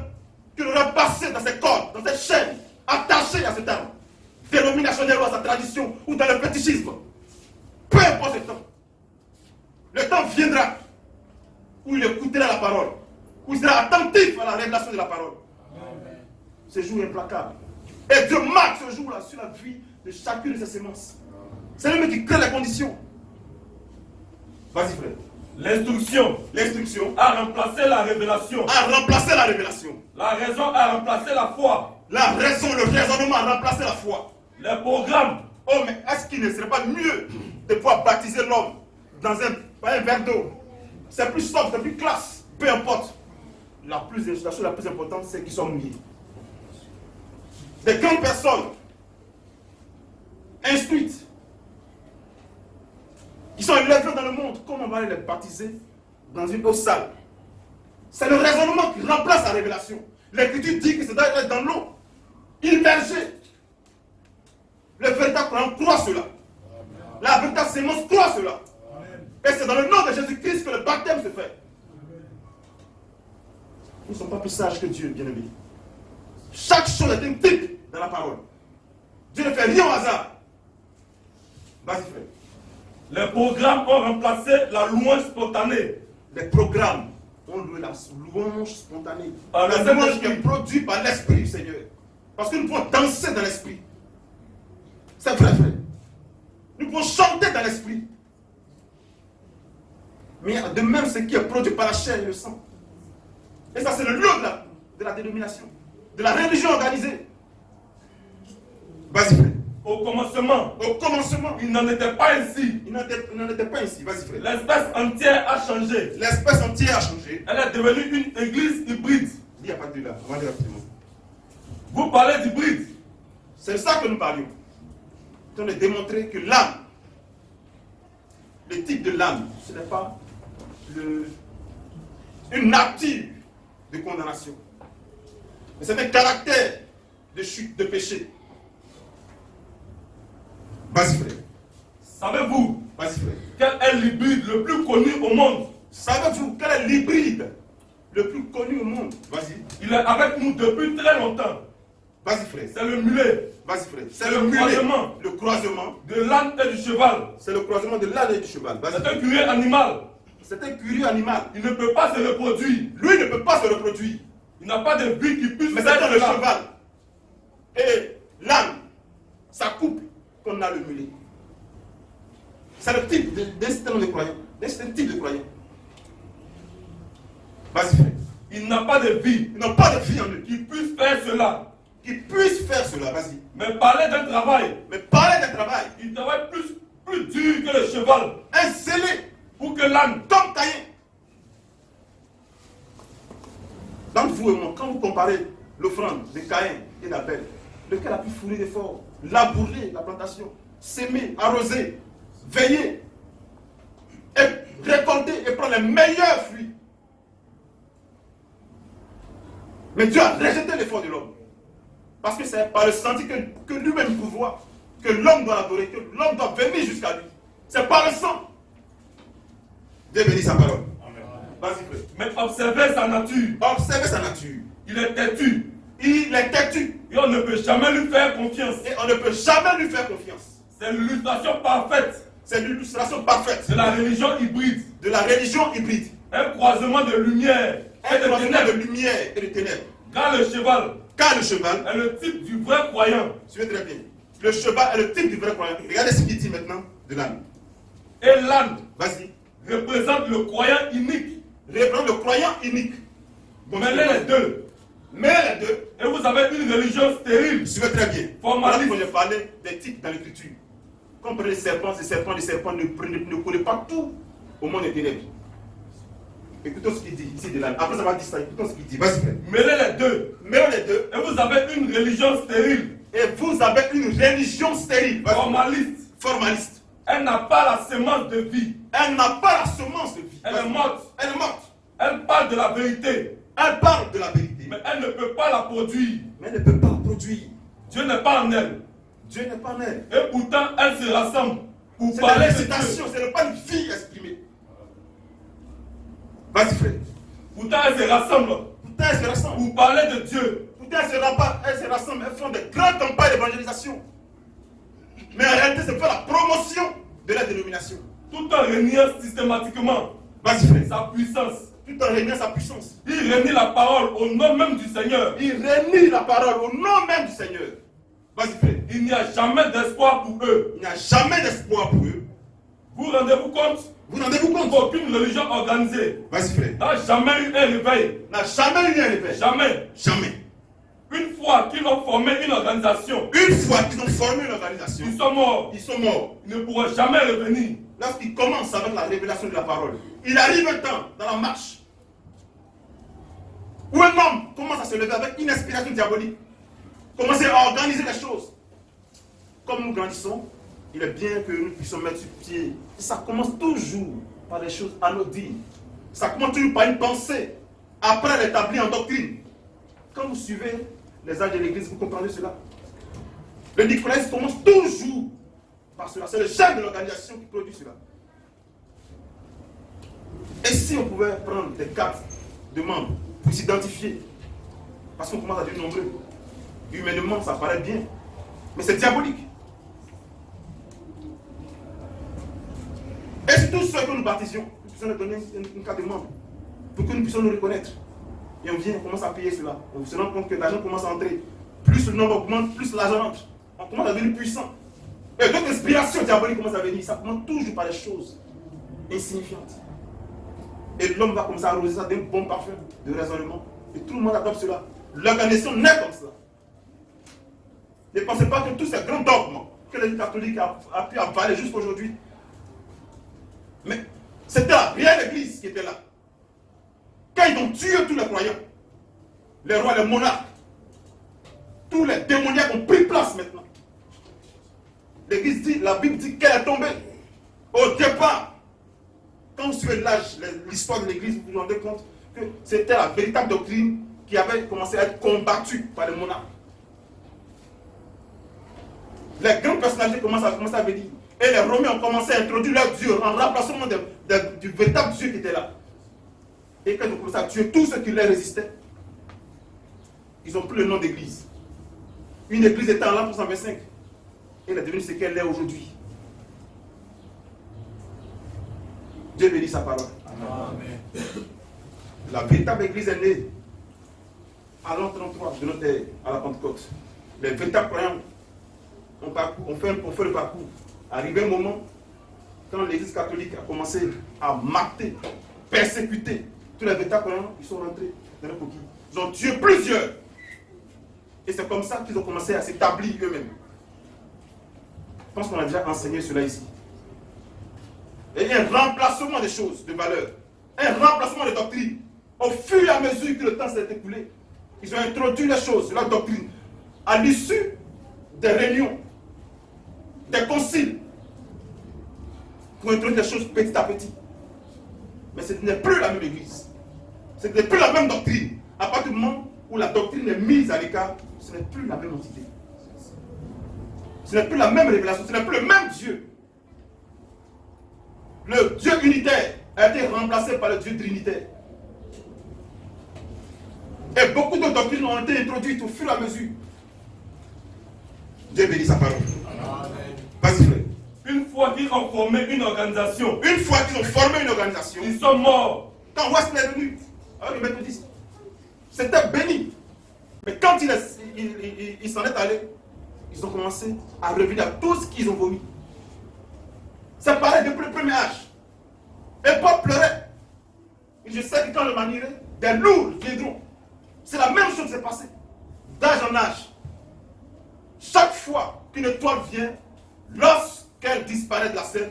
qu'il aura passé dans ses cordes, dans ses chaînes, attaché à cet arme, dénominationnel ou à sa tradition, ou dans le fétichisme, peu importe le temps, le temps viendra où il écoutera la parole, où il sera attentif à la révélation de la parole. Amen. Ce jour implacable. Et Dieu marque ce jour-là sur la vie de chacune de ses semences. C'est lui qui crée les conditions. Vas-y, frère. L'instruction a remplacé la révélation. La raison a remplacé la foi. La raison, le raisonnement a remplacé la foi. Les programmes. Oh, mais est-ce qu'il ne serait pas mieux de pouvoir baptiser l'homme dans un verre d'eau? C'est plus sobre, c'est plus classe. Peu importe. La chose la plus importante, c'est qu'ils sont mouillés. Des grandes personnes instruites qui sont élevés dans le monde, comment on va les baptiser dans une eau sale? C'est le raisonnement qui remplace la révélation. L'Écriture dit que c'est doit être dans l'eau, immergé. Le véritable croyant croit cela. La véritable sémence croit cela. Et c'est dans le nom de Jésus-Christ que le baptême se fait. Nous ne sommes pas plus sages que Dieu, bien-aimé. Chaque chose est un type dans la parole. Dieu ne fait rien au hasard. Vas-y, frère. Les programmes ont remplacé la louange spontanée. Les programmes ont loué la louange spontanée. La louange qui est produite par l'Esprit du Seigneur. Parce que nous pouvons danser dans l'Esprit. C'est vrai, frère. Nous pouvons chanter dans l'Esprit. Mais de même, ce qui est produit par la chair et le sang. Et ça, c'est le lieu de la dénomination, de la religion organisée. Vas-y, frère. Au commencement, il n'en était pas ainsi. Vas-y, frère. L'espèce entière a changé. Elle est devenue une église hybride. Il n'y a pas de là. On va dire rapidement. Vous parlez d'hybride. C'est de ça que nous parlions. On a démontré que l'âme, le type de l'âme, ce n'est pas une nature de condamnation. Mais c'est un caractère de chute, de péché. Vas-y, frère. Savez-vous Vas-y, frère. Quel est l'hybride le plus connu au monde? Savez-vous quel est l'hybride le plus connu au monde? Vas-y. Il est avec nous depuis très longtemps. Vas-y, frère. C'est le mulet. Vas-y, frère. C'est le croisement. Le croisement. De l'âne et du cheval. C'est le croisement de l'âne et du cheval. C'est un curieux animal. C'est un curieux animal. Il ne peut pas se reproduire. Lui ne peut pas se reproduire. Il n'a pas de vie qui puisse mais faire c'est dans le cheval. Et l'âne, ça coupe qu'on a le mulet. C'est le type d'un système de croyants. C'est un type de croyant. Vas-y, frère. Il n'a pas de vie. Ils n'ont pas de vie en eux. Qui puisse faire cela. Vas-y. Mais parler d'un travail. Il travaille plus dur que le cheval. Un zélé. Pour que l'âne. Comme Caïn. Donc vous et moi, quand vous comparez l'offrande de Caïn et d'Abel, lequel a pu fournir d'efforts, labourer la plantation, s'aimer, arroser, veiller, et récolter et prendre les meilleurs fruits. Mais Dieu a rejeté l'effort de l'homme. Parce que c'est par le senti que lui-même pouvoir, que l'homme doit adorer, que l'homme doit venir jusqu'à lui. C'est par le sang. Dieu bénit sa parole. Vas-y, frère. Mais observez sa nature. Il est têtu. Il est têtu. Et on ne peut jamais lui faire confiance. Et on ne peut jamais lui faire confiance. C'est l'illustration parfaite. C'est l'illustration parfaite de la religion hybride. De la religion hybride. Un croisement de lumière et de ténèbres. De lumière et de ténèbres. Car le cheval. Est le type du vrai croyant. Suivez très bien. Le cheval est le type du vrai croyant. Regardez ce qu'il dit maintenant de l'âne. Et l'âne. Vas-y. Représente le croyant unique. Représente le croyant unique. Bon, mêlez les deux. Mais les deux. Et vous avez une religion stérile. Suivez très bien. Formaliste. Voilà, je parlais des types dans l'écriture. Quand on prenait les serpents, ne collaient pas tout au monde des ténèbres. Écoutons ce qu'il dit ici de l'âne. Après avoir dit ça, écoutons ce qu'il dit. Vas-y, frère. Mêlez les deux. Mêlez les deux. Et vous avez une religion stérile. Et vous avez une religion stérile. Formaliste. Formaliste. Elle n'a pas la semence de vie. Elle n'a pas la semence de vie. Elle est morte. Elle est morte. Elle parle de la vérité. Elle parle de la vérité. Mais elle ne peut pas la produire. Mais elle ne peut pas la produire. Dieu n'est pas en elle. Dieu n'est pas en elle. Et pourtant, elle se rassemble pour c'est parler de Dieu. Ce n'est pas une vie exprimée. Vas-y, frère. Pourtant, elle se rassemble. Pourtant, elle se rassemble. Pour parler de Dieu. Pourtant, elle se rassemble. Elles font de grandes campagnes d'évangélisation. Mais en réalité, c'est faire la promotion de la dénomination. Tout en reniant systématiquement sa puissance. Tout en reniant sa puissance. Il renie la parole au nom même du Seigneur. Il renie la parole au nom même du Seigneur. Vas-y, frère. Il n'y a jamais d'espoir pour eux. Il n'y a jamais d'espoir pour eux. Vous rendez-vous compte? Vous rendez-vous compte? Aucune religion organisée. Vas-y, frère. N'a jamais eu un réveil. N'a jamais eu un réveil. Jamais. Jamais. Une fois qu'ils ont formé une organisation. Une fois qu'ils ont formé une organisation. Ils sont morts. Ils sont morts. Ils ne pourront jamais revenir. Lorsqu'ils commencent avec la révélation de la parole, il arrive un temps dans la marche où un homme commence à se lever avec une inspiration diabolique, commencer à organiser les choses. Comme nous grandissons, il est bien que nous puissions mettre sur pied. Et ça commence toujours par des choses anodines. Ça commence toujours par une pensée, après l'établir en doctrine. Quand vous suivez les âges de l'église, vous comprenez cela. Le nicolaïsme commence toujours par cela. C'est le chef de l'organisation qui produit cela. Et si on pouvait prendre des cartes de membres pour s'identifier, parce qu'on commence à devenir nombreux, humainement ça paraît bien, mais c'est diabolique. Et c'est tous ceux que nous baptisions, nous puissions leur donner une carte de membre, pour que nous puissions nous reconnaître. Et on vient, on commence à payer cela. On se rend compte que l'argent commence à entrer. Plus le nombre augmente, plus l'argent entre. On commence à devenir puissant. Et d'autres inspirations diaboliques commencent à venir. Ça commence toujours par des choses insignifiantes. Et l'homme va commencer à arroser ça d'un bon parfum de raisonnement. Et tout le monde adopte cela. L'organisation naît comme ça. Ne pensez pas que tous ces grands dogmes que l'Église catholique a pu avaler jusqu'à aujourd'hui. Mais c'était la réelle Église qui était là. Quand ils ont tué tous les croyants, les rois, les monarques, tous les démoniaques ont pris place maintenant. L'Église dit, la Bible dit qu'elle est tombée. Au départ, quand vous suivez l'histoire de l'Église, vous vous rendez compte que c'était la véritable doctrine qui avait commencé à être combattue par les monarques. Les grandes personnalités commencent à venir. Et les Romains ont commencé à introduire leur Dieu en remplacement du véritable Dieu qui était là. Et quand ils ont commencé à tuer tous ceux qui leur résistaient, ils ont pris le nom d'église. Une église était en l'an 325. Elle est devenue ce qu'elle est aujourd'hui. Dieu bénit sa parole. Amen. La véritable église est née à l'an 33 de notre ère, à la Pentecôte. Les véritables croyants ont fait le parcours. Arrivé un moment, quand l'église catholique a commencé à mater, persécuter tous les véritables croyants, ils sont rentrés dans la coquille. Ils ont tué plusieurs. Et c'est comme ça qu'ils ont commencé à s'établir eux-mêmes. Je pense qu'on a déjà enseigné cela ici. Et un remplacement des choses, de valeurs. Un remplacement des doctrines. Au fur et à mesure que le temps s'est écoulé, ils ont introduit les choses, leur doctrine. À l'issue des réunions, des conciles, pour introduire les choses petit à petit. Mais ce n'est plus la même église. Ce n'est plus la même doctrine. À partir du moment où la doctrine est mise à l'écart, ce n'est plus la même entité. Ce n'est plus la même révélation, ce n'est plus le même Dieu. Le Dieu unitaire a été remplacé par le Dieu trinitaire. Et beaucoup de doctrines ont été introduites au fur et à mesure. Dieu bénit sa parole. Vas-y, frère. Une fois qu'ils ont formé une organisation, Une fois qu'ils ont formé une organisation, ils sont morts. quand Wesley est venu, alors les méthodistes, c'était béni. Mais quand il s'en est allé, ils ont commencé à revenir à tout ce qu'ils ont vomi. C'est pareil depuis le premier âge. Et Paul pleurait. Et je sais que quand je manierai, des lourds viendront. C'est la même chose qui s'est passée. D'âge en âge. Chaque fois qu'une étoile vient, lorsqu'elle disparaît de la scène,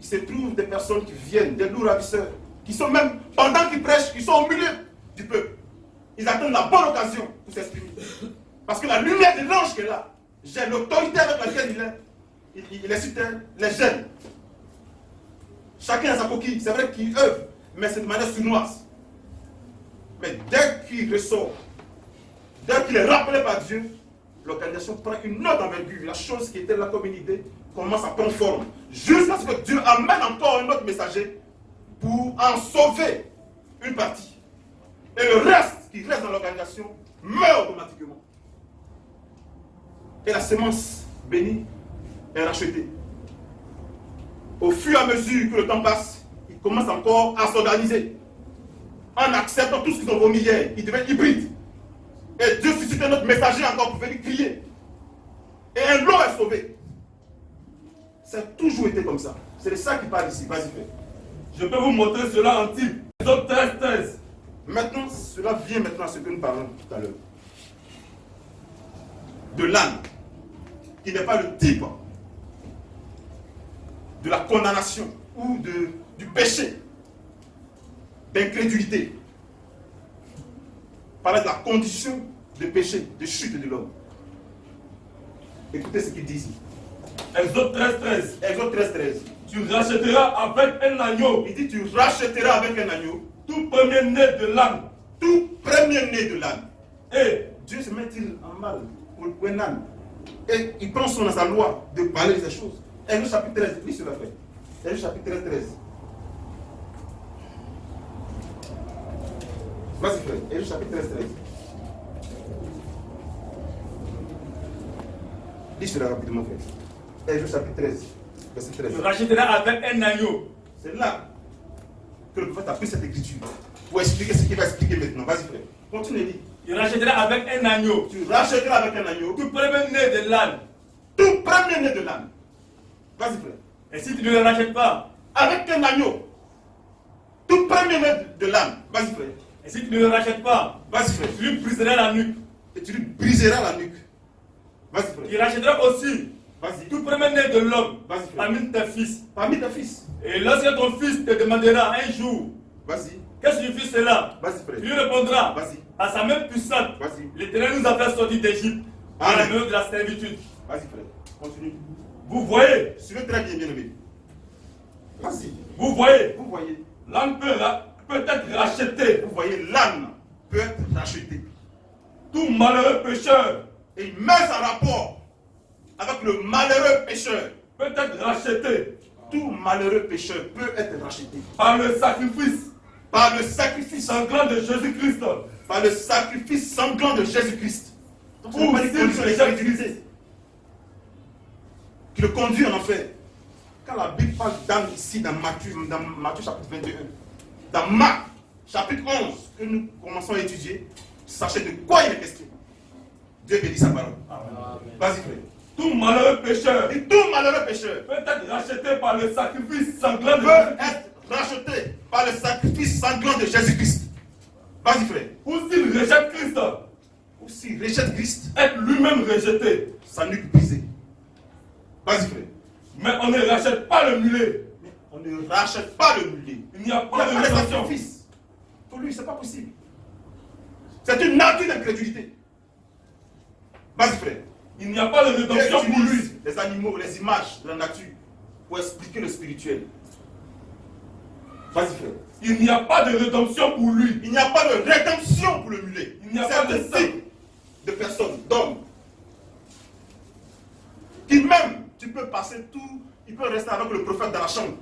il se trouve des personnes qui viennent, des lourds ravisseurs, qui sont même, pendant qu'ils prêchent, ils sont au milieu du peuple. Ils attendent la bonne occasion pour s'exprimer. Parce que la lumière de l'ange qui est là, j'ai l'autorité avec laquelle il est sur terre, les gêne. Chacun a sa coquille, c'est vrai qu'il œuvre, mais c'est de manière sournoise. Mais dès qu'il ressort, dès qu'il est rappelé par Dieu, l'organisation prend une autre envergure. La chose qui était là comme une idée commence à prendre forme. Jusqu'à ce que Dieu amène encore un autre messager pour en sauver une partie. Et le reste qui reste dans l'organisation meurt automatiquement. Et la semence bénie est rachetée. Au fur et à mesure que le temps passe, ils commencent encore à s'organiser. En acceptant tout ce qu'ils ont vomi hier, ils deviennent hybrides. Et Dieu suscite un autre messager encore pour venir crier. Et un lot est sauvé. Ça a toujours été comme ça. C'est de ça qu'il parle ici. Vas-y, fais. Je peux vous montrer cela en type. Exode 13. Maintenant, cela vient maintenant à ce que nous parlons tout à l'heure. De l'âne, qui n'est pas le type de la condamnation ou du péché, d'incrédulité. Parler de la condition de péché, de chute de l'homme. Écoutez ce qu'il dit ici. Exode 13. Exode 13. Tu rachèteras avec un agneau. Il dit tu rachèteras avec un agneau. Tout premier-né de l'âne. Tout premier-né de l'âne. Et Dieu se met-il en mal pour un âne. Et il prend son dans sa loi de parler de ces choses. Exode chapitre 13, lis cela fait. Exode chapitre 13. Vas-y frère, Exode chapitre 13. Lis cela rapidement frère. Exode chapitre 13, verset 13. tu rachèteras avec un agneau. C'est là que le prophète a pris cette écriture pour expliquer ce qu'il va expliquer maintenant. Vas-y frère, continue lire. Tu rachèteras avec un agneau. Tu rachèteras avec un agneau. Tout premier-né de l'âne. Tout premier-né de l'âne. Vas-y frère. Et si tu ne le rachètes pas, Avec un agneau. Tout premier-né de l'âne. Vas-y frère. et si tu ne le rachètes pas, Vas-y frère. tu lui briseras la nuque. Et tu lui briseras la nuque. Vas-y frère. Tu rachèteras aussi Vas-y. tout premier-né de l'homme Vas-y frère. parmi tes fils. Parmi tes fils. Et lorsque ton fils te demandera un jour, Vas-y. qu'est-ce que signifie cela? Vas-y Tu frère. lui répondras, Vas-y. à sa main puissante, Vas-y. l'Éternel nous a fait sortir d'Égypte, à la main de la servitude. Vas-y frère. Continue. Vous voyez, Suivez très bien, bien aimé. Vas-y. vous voyez, Vous voyez. l'âne peut être racheté. Vous voyez, l'âne peut être racheté. Tout malheureux pécheur Et il met en rapport avec le malheureux pécheur. peut être racheté Tout malheureux pécheur peut être racheté. par le sacrifice Par le sacrifice sanglant de Jésus-Christ. Par le sacrifice sanglant de Jésus-Christ. Donc, ce Ou n'est pas une s'il condition rejette d'incrédulité qui le conduit en enfer. Quand la Bible parle d'âne ici dans Matthieu chapitre 21, dans Marc chapitre 11, que nous commençons à étudier, sachez de quoi il est question. Dieu bénit sa parole. Vas-y frère. Tout malheureux pécheur Et tout malheureux pécheur peut être racheté par le sacrifice sanglant de peut Jésus-Christ. être racheté par le sacrifice sanglant de Jésus-Christ. Vas-y frère. Ou s'il rejette Christ, Ou s'il rejette Christ, être lui-même rejeté. sa nuque brisée. Vas-y frère. Mais on ne rachète pas le mulet. On ne rachète pas le mulet. Il n'y a Il pas n'y a de pas de rédemption. sacrifice. Pour lui, ce n'est pas possible. C'est une nature d'incrédulité. Vas-y frère. Il n'y a pas de Dieu rédemption pour lui. utilise les animaux, les images de la nature pour expliquer le spirituel. Vas-y frère. Il n'y a pas de rédemption pour lui. Il n'y a pas de rédemption pour le mulet. Il n'y a C'est pas de un sang. type de personnes, d'hommes, qui même, tu peux passer tout, il peut rester avec le prophète dans la chambre.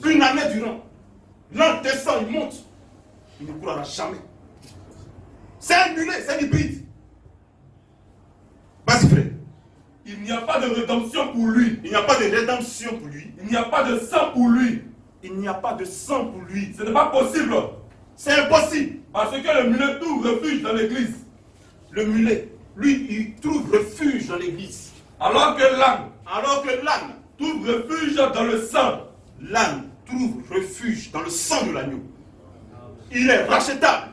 Une année durant. L'un descend, il monte. Il ne courra jamais. C'est un mulet, c'est un hybride. Vas-y, frère. Il n'y a pas de rédemption pour lui. Il n'y a pas de rédemption pour lui. Il n'y a pas de sang pour lui. Il n'y a pas de sang pour lui. Ce n'est pas possible. C'est impossible. Parce que le mulet trouve refuge dans l'église. Le mulet, lui, il trouve refuge dans l'église. Alors que l'âne trouve refuge dans le sang. L'âne trouve refuge dans le sang de l'agneau. Il est rachetable.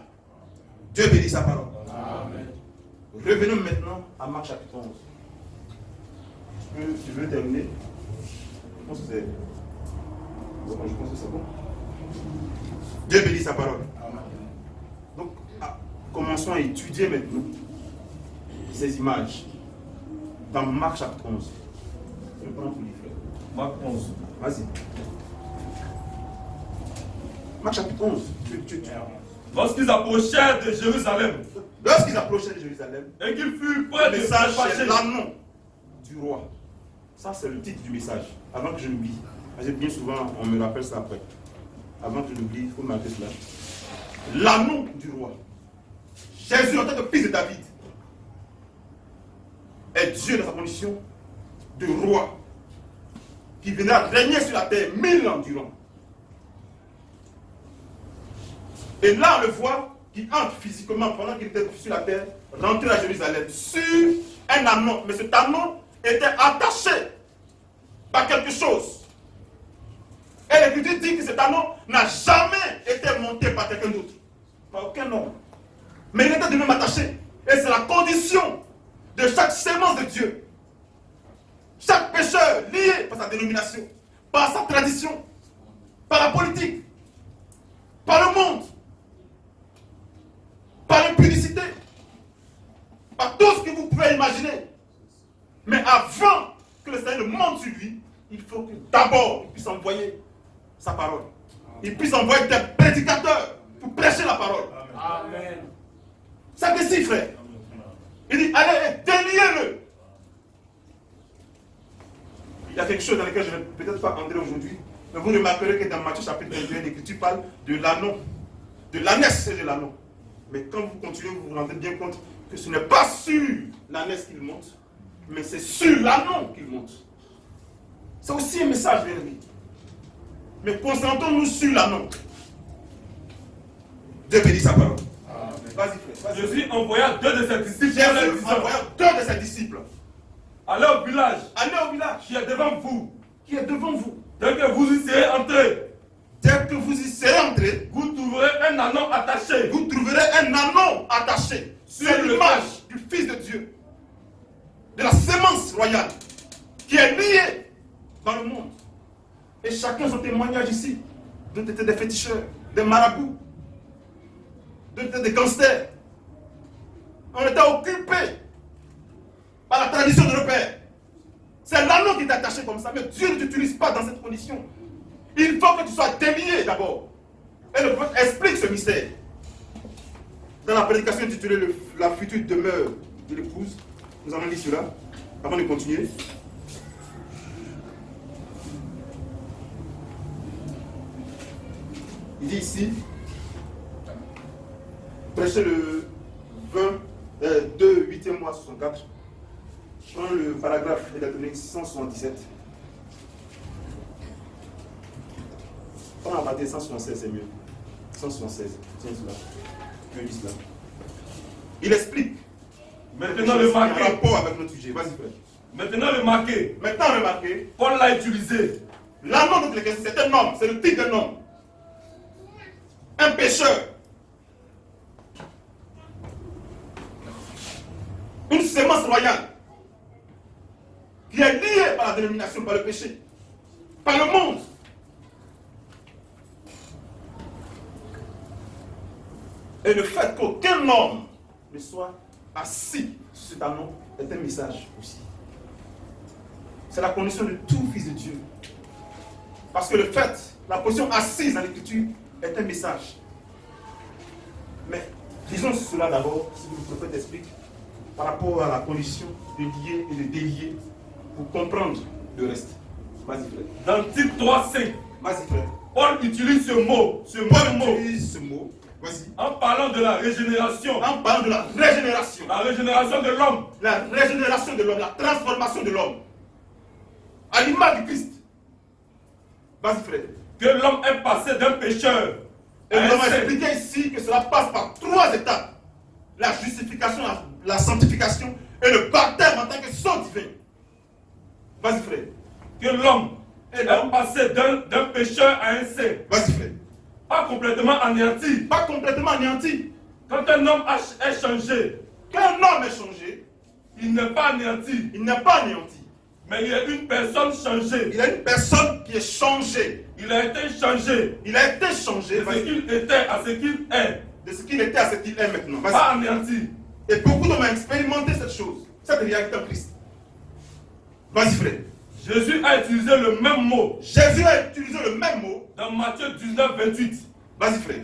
Dieu bénit sa parole. Amen. Revenons maintenant à Marc chapitre 11. Tu veux terminer? Je pense que c'est bon. Dieu bénit sa parole. Amen. Donc, commençons à étudier maintenant ces images dans Marc chapitre 11. Je prends pour les frères. Marc 11. Vas-y. Marc chapitre 11. Lorsqu'ils approchèrent de Jérusalem Et qu'ils furent près le de message, se c'est fâcher, l'annonce du roi. Ça, c'est le titre du message. Avant que je l'oublie. Parce que bien souvent, on me rappelle ça après. Avant que je l'oublie, il faut marquer cela. L'annonce du roi. Jésus, en tant que fils de David, est Dieu dans sa condition de roi qui viendra régner sur la terre 1000 ans durant. Et là, on le voit qui entre physiquement pendant qu'il était sur la terre, rentrer à Jérusalem sur un anneau. Mais cet anneau était attaché par quelque chose. Et l'Écriture dit que cet anneau n'a jamais été monté par quelqu'un d'autre, par aucun homme. Mais il était de même attaché. Et c'est la condition de chaque sémence de Dieu. Chaque pécheur lié par sa dénomination, par sa tradition, par la politique, par le monde, par l'impudicité, par tout ce que vous pouvez imaginer. Mais avant que le Seigneur monte sur lui, il faut que d'abord il puisse envoyer sa parole. Il puisse envoyer des prédicateurs pour prêcher la parole. Amen. Ça que si, frère. Il dit, allez, déliez-le. Il y a quelque chose dans lequel je ne vais peut-être pas entrer aujourd'hui, mais vous remarquerez que dans Matthieu chapitre 21, l'Écriture parle de l'anneau, de l'ânesse et de l'anneau. Mais quand vous continuez, vous vous rendez bien compte que ce n'est pas sur l'ânesse qu'il monte, mais c'est sur l'anneau qu'il monte. C'est aussi un message, bien aimé. Mais concentrons-nous sur l'anneau. Dieu bénit sa parole. Vas-y, frère. Jésus envoya 2 de ses disciples. Jésus envoya 2 de ses disciples. Allez au village. Allez au village. Qui est devant vous. Qui est devant vous. Dès que vous y serez entrés. Dès que vous y serez entrés, vous trouverez un anneau attaché. Vous trouverez un anneau attaché. C'est l'image du Fils de Dieu. De la sémence royale. Qui est liée dans le monde. Et chacun son témoignage ici. D'autres étaient des féticheurs, des marabouts. D'autres étaient des gangsters. On était occupés par la tradition de nos pères. C'est l'anneau qui est attaché comme ça, mais Dieu ne t'utilise pas dans cette condition. Il faut que tu sois délié d'abord. Et le prophète explique ce mystère. Dans la prédication intitulée La future demeure de l'épouse, nous avons dit cela, avant de continuer. Il dit ici, prêchez le 2, 8e mois 64. Je prends le paragraphe électronique 177. On va partir 176, c'est mieux. 176, tiens cela. Je dis cela. Il explique. Maintenant le marqué. En rapport avec notre sujet. Vas-y, frère. Maintenant le marqué. Maintenant remarquez. Paul l'a utilisé. L'anneau de l'Église, c'est un homme, c'est le titre d'un homme. Un pécheur. Une sémence royale qui est liée par la dénomination, par le péché, par le monde. Et le fait qu'aucun homme ne soit assis sur cet anneau est un message aussi. C'est la condition de tout fils de Dieu. Parce que le fait, la position assise dans l'Écriture est un message. Mais disons cela d'abord, si le prophète explique, par rapport à la condition de lier et de délier, pour comprendre le reste. Vas-y, frère. Dans Tite 3:5, vas-y, frère. Paul utilise ce mot. Paul utilise ce mot. Vas-y. En parlant de la régénération. En parlant de la régénération. La régénération de l'homme. La régénération de l'homme, la transformation de l'homme. À l'image du Christ. Vas-y frère. Que l'homme est passé d'un pécheur. Et nous avons expliqué ici que cela passe par 3 étapes. La justification, la sanctification et le baptême en tant que sang divin. Vas-y frère. Que l'homme est passé d'un pécheur à un saint. Vas-y frère. Pas complètement anéanti. Pas complètement anéanti. Quand un homme est changé. Quand un homme est changé. Il n'est pas anéanti. Il n'est pas anéanti. Mais il y a une personne changée. Il y a une personne qui est changée. Il a été changé. Il a été changé. De ce qu'il était à ce qu'il est. De ce qu'il était à ce qu'il est maintenant. Pas anéanti. Et beaucoup d'hommes ont expérimenté cette chose. Cette réalité en Christ. Vas-y frère. Jésus a utilisé le même mot. Jésus a utilisé le même mot. Dans Matthieu 19, 28. Vas-y frère.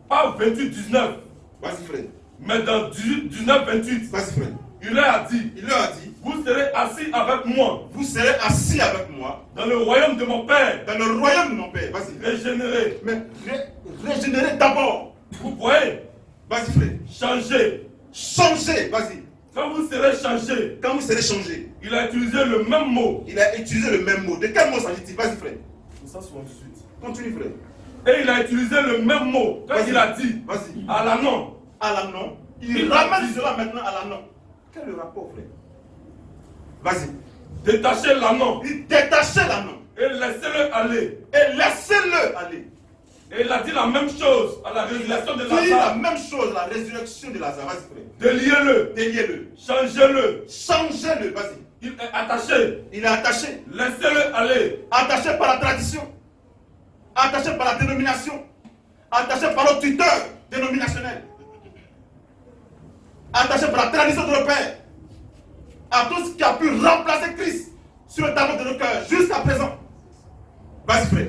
Pas 28, 19. Vas-y frère. Mais dans 19, 28. Vas-y frère. Il leur a dit. Il leur a dit. Vous serez assis avec moi. Vous serez assis avec moi. Dans le royaume de mon Père. Dans le royaume de mon Père. Vas-y. Régénéré. Mais régénérer d'abord. Vous voyez. Vas-y frère. Changer. Changer. Vas-y. Quand vous serez changé. Quand vous serez changé. Il a utilisé le même mot. Il a utilisé le même mot. De quel mot s'agit-il? Vas-y frère. Ça souvent tout de suite. Continue frère. Et il a utilisé le même mot. Quand il a dit. Vas-y. À l'annon. À l'annon. Il ramène cela maintenant à l'annon. Quel est le rapport frère? Vas-y. Détachez l'annon. Il détachait l'annon. Et laissez-le aller. Et laissez-le aller. Et il a dit la même chose à la résurrection de Il dit la Lazare. même chose à la résurrection de Lazare. Vas-y frère. Déliez-le. Déliez-le. Changez-le. Changez-le. Vas-y. Il est attaché. Il est attaché. Laissez-le aller. Attaché par la tradition. Attaché par la dénomination. Attaché par le tuteur dénominationnel. Attaché par la tradition de nos pères. À tout ce qui a pu remplacer Christ sur le tableau de nos cœurs jusqu'à présent. Vas-y frère.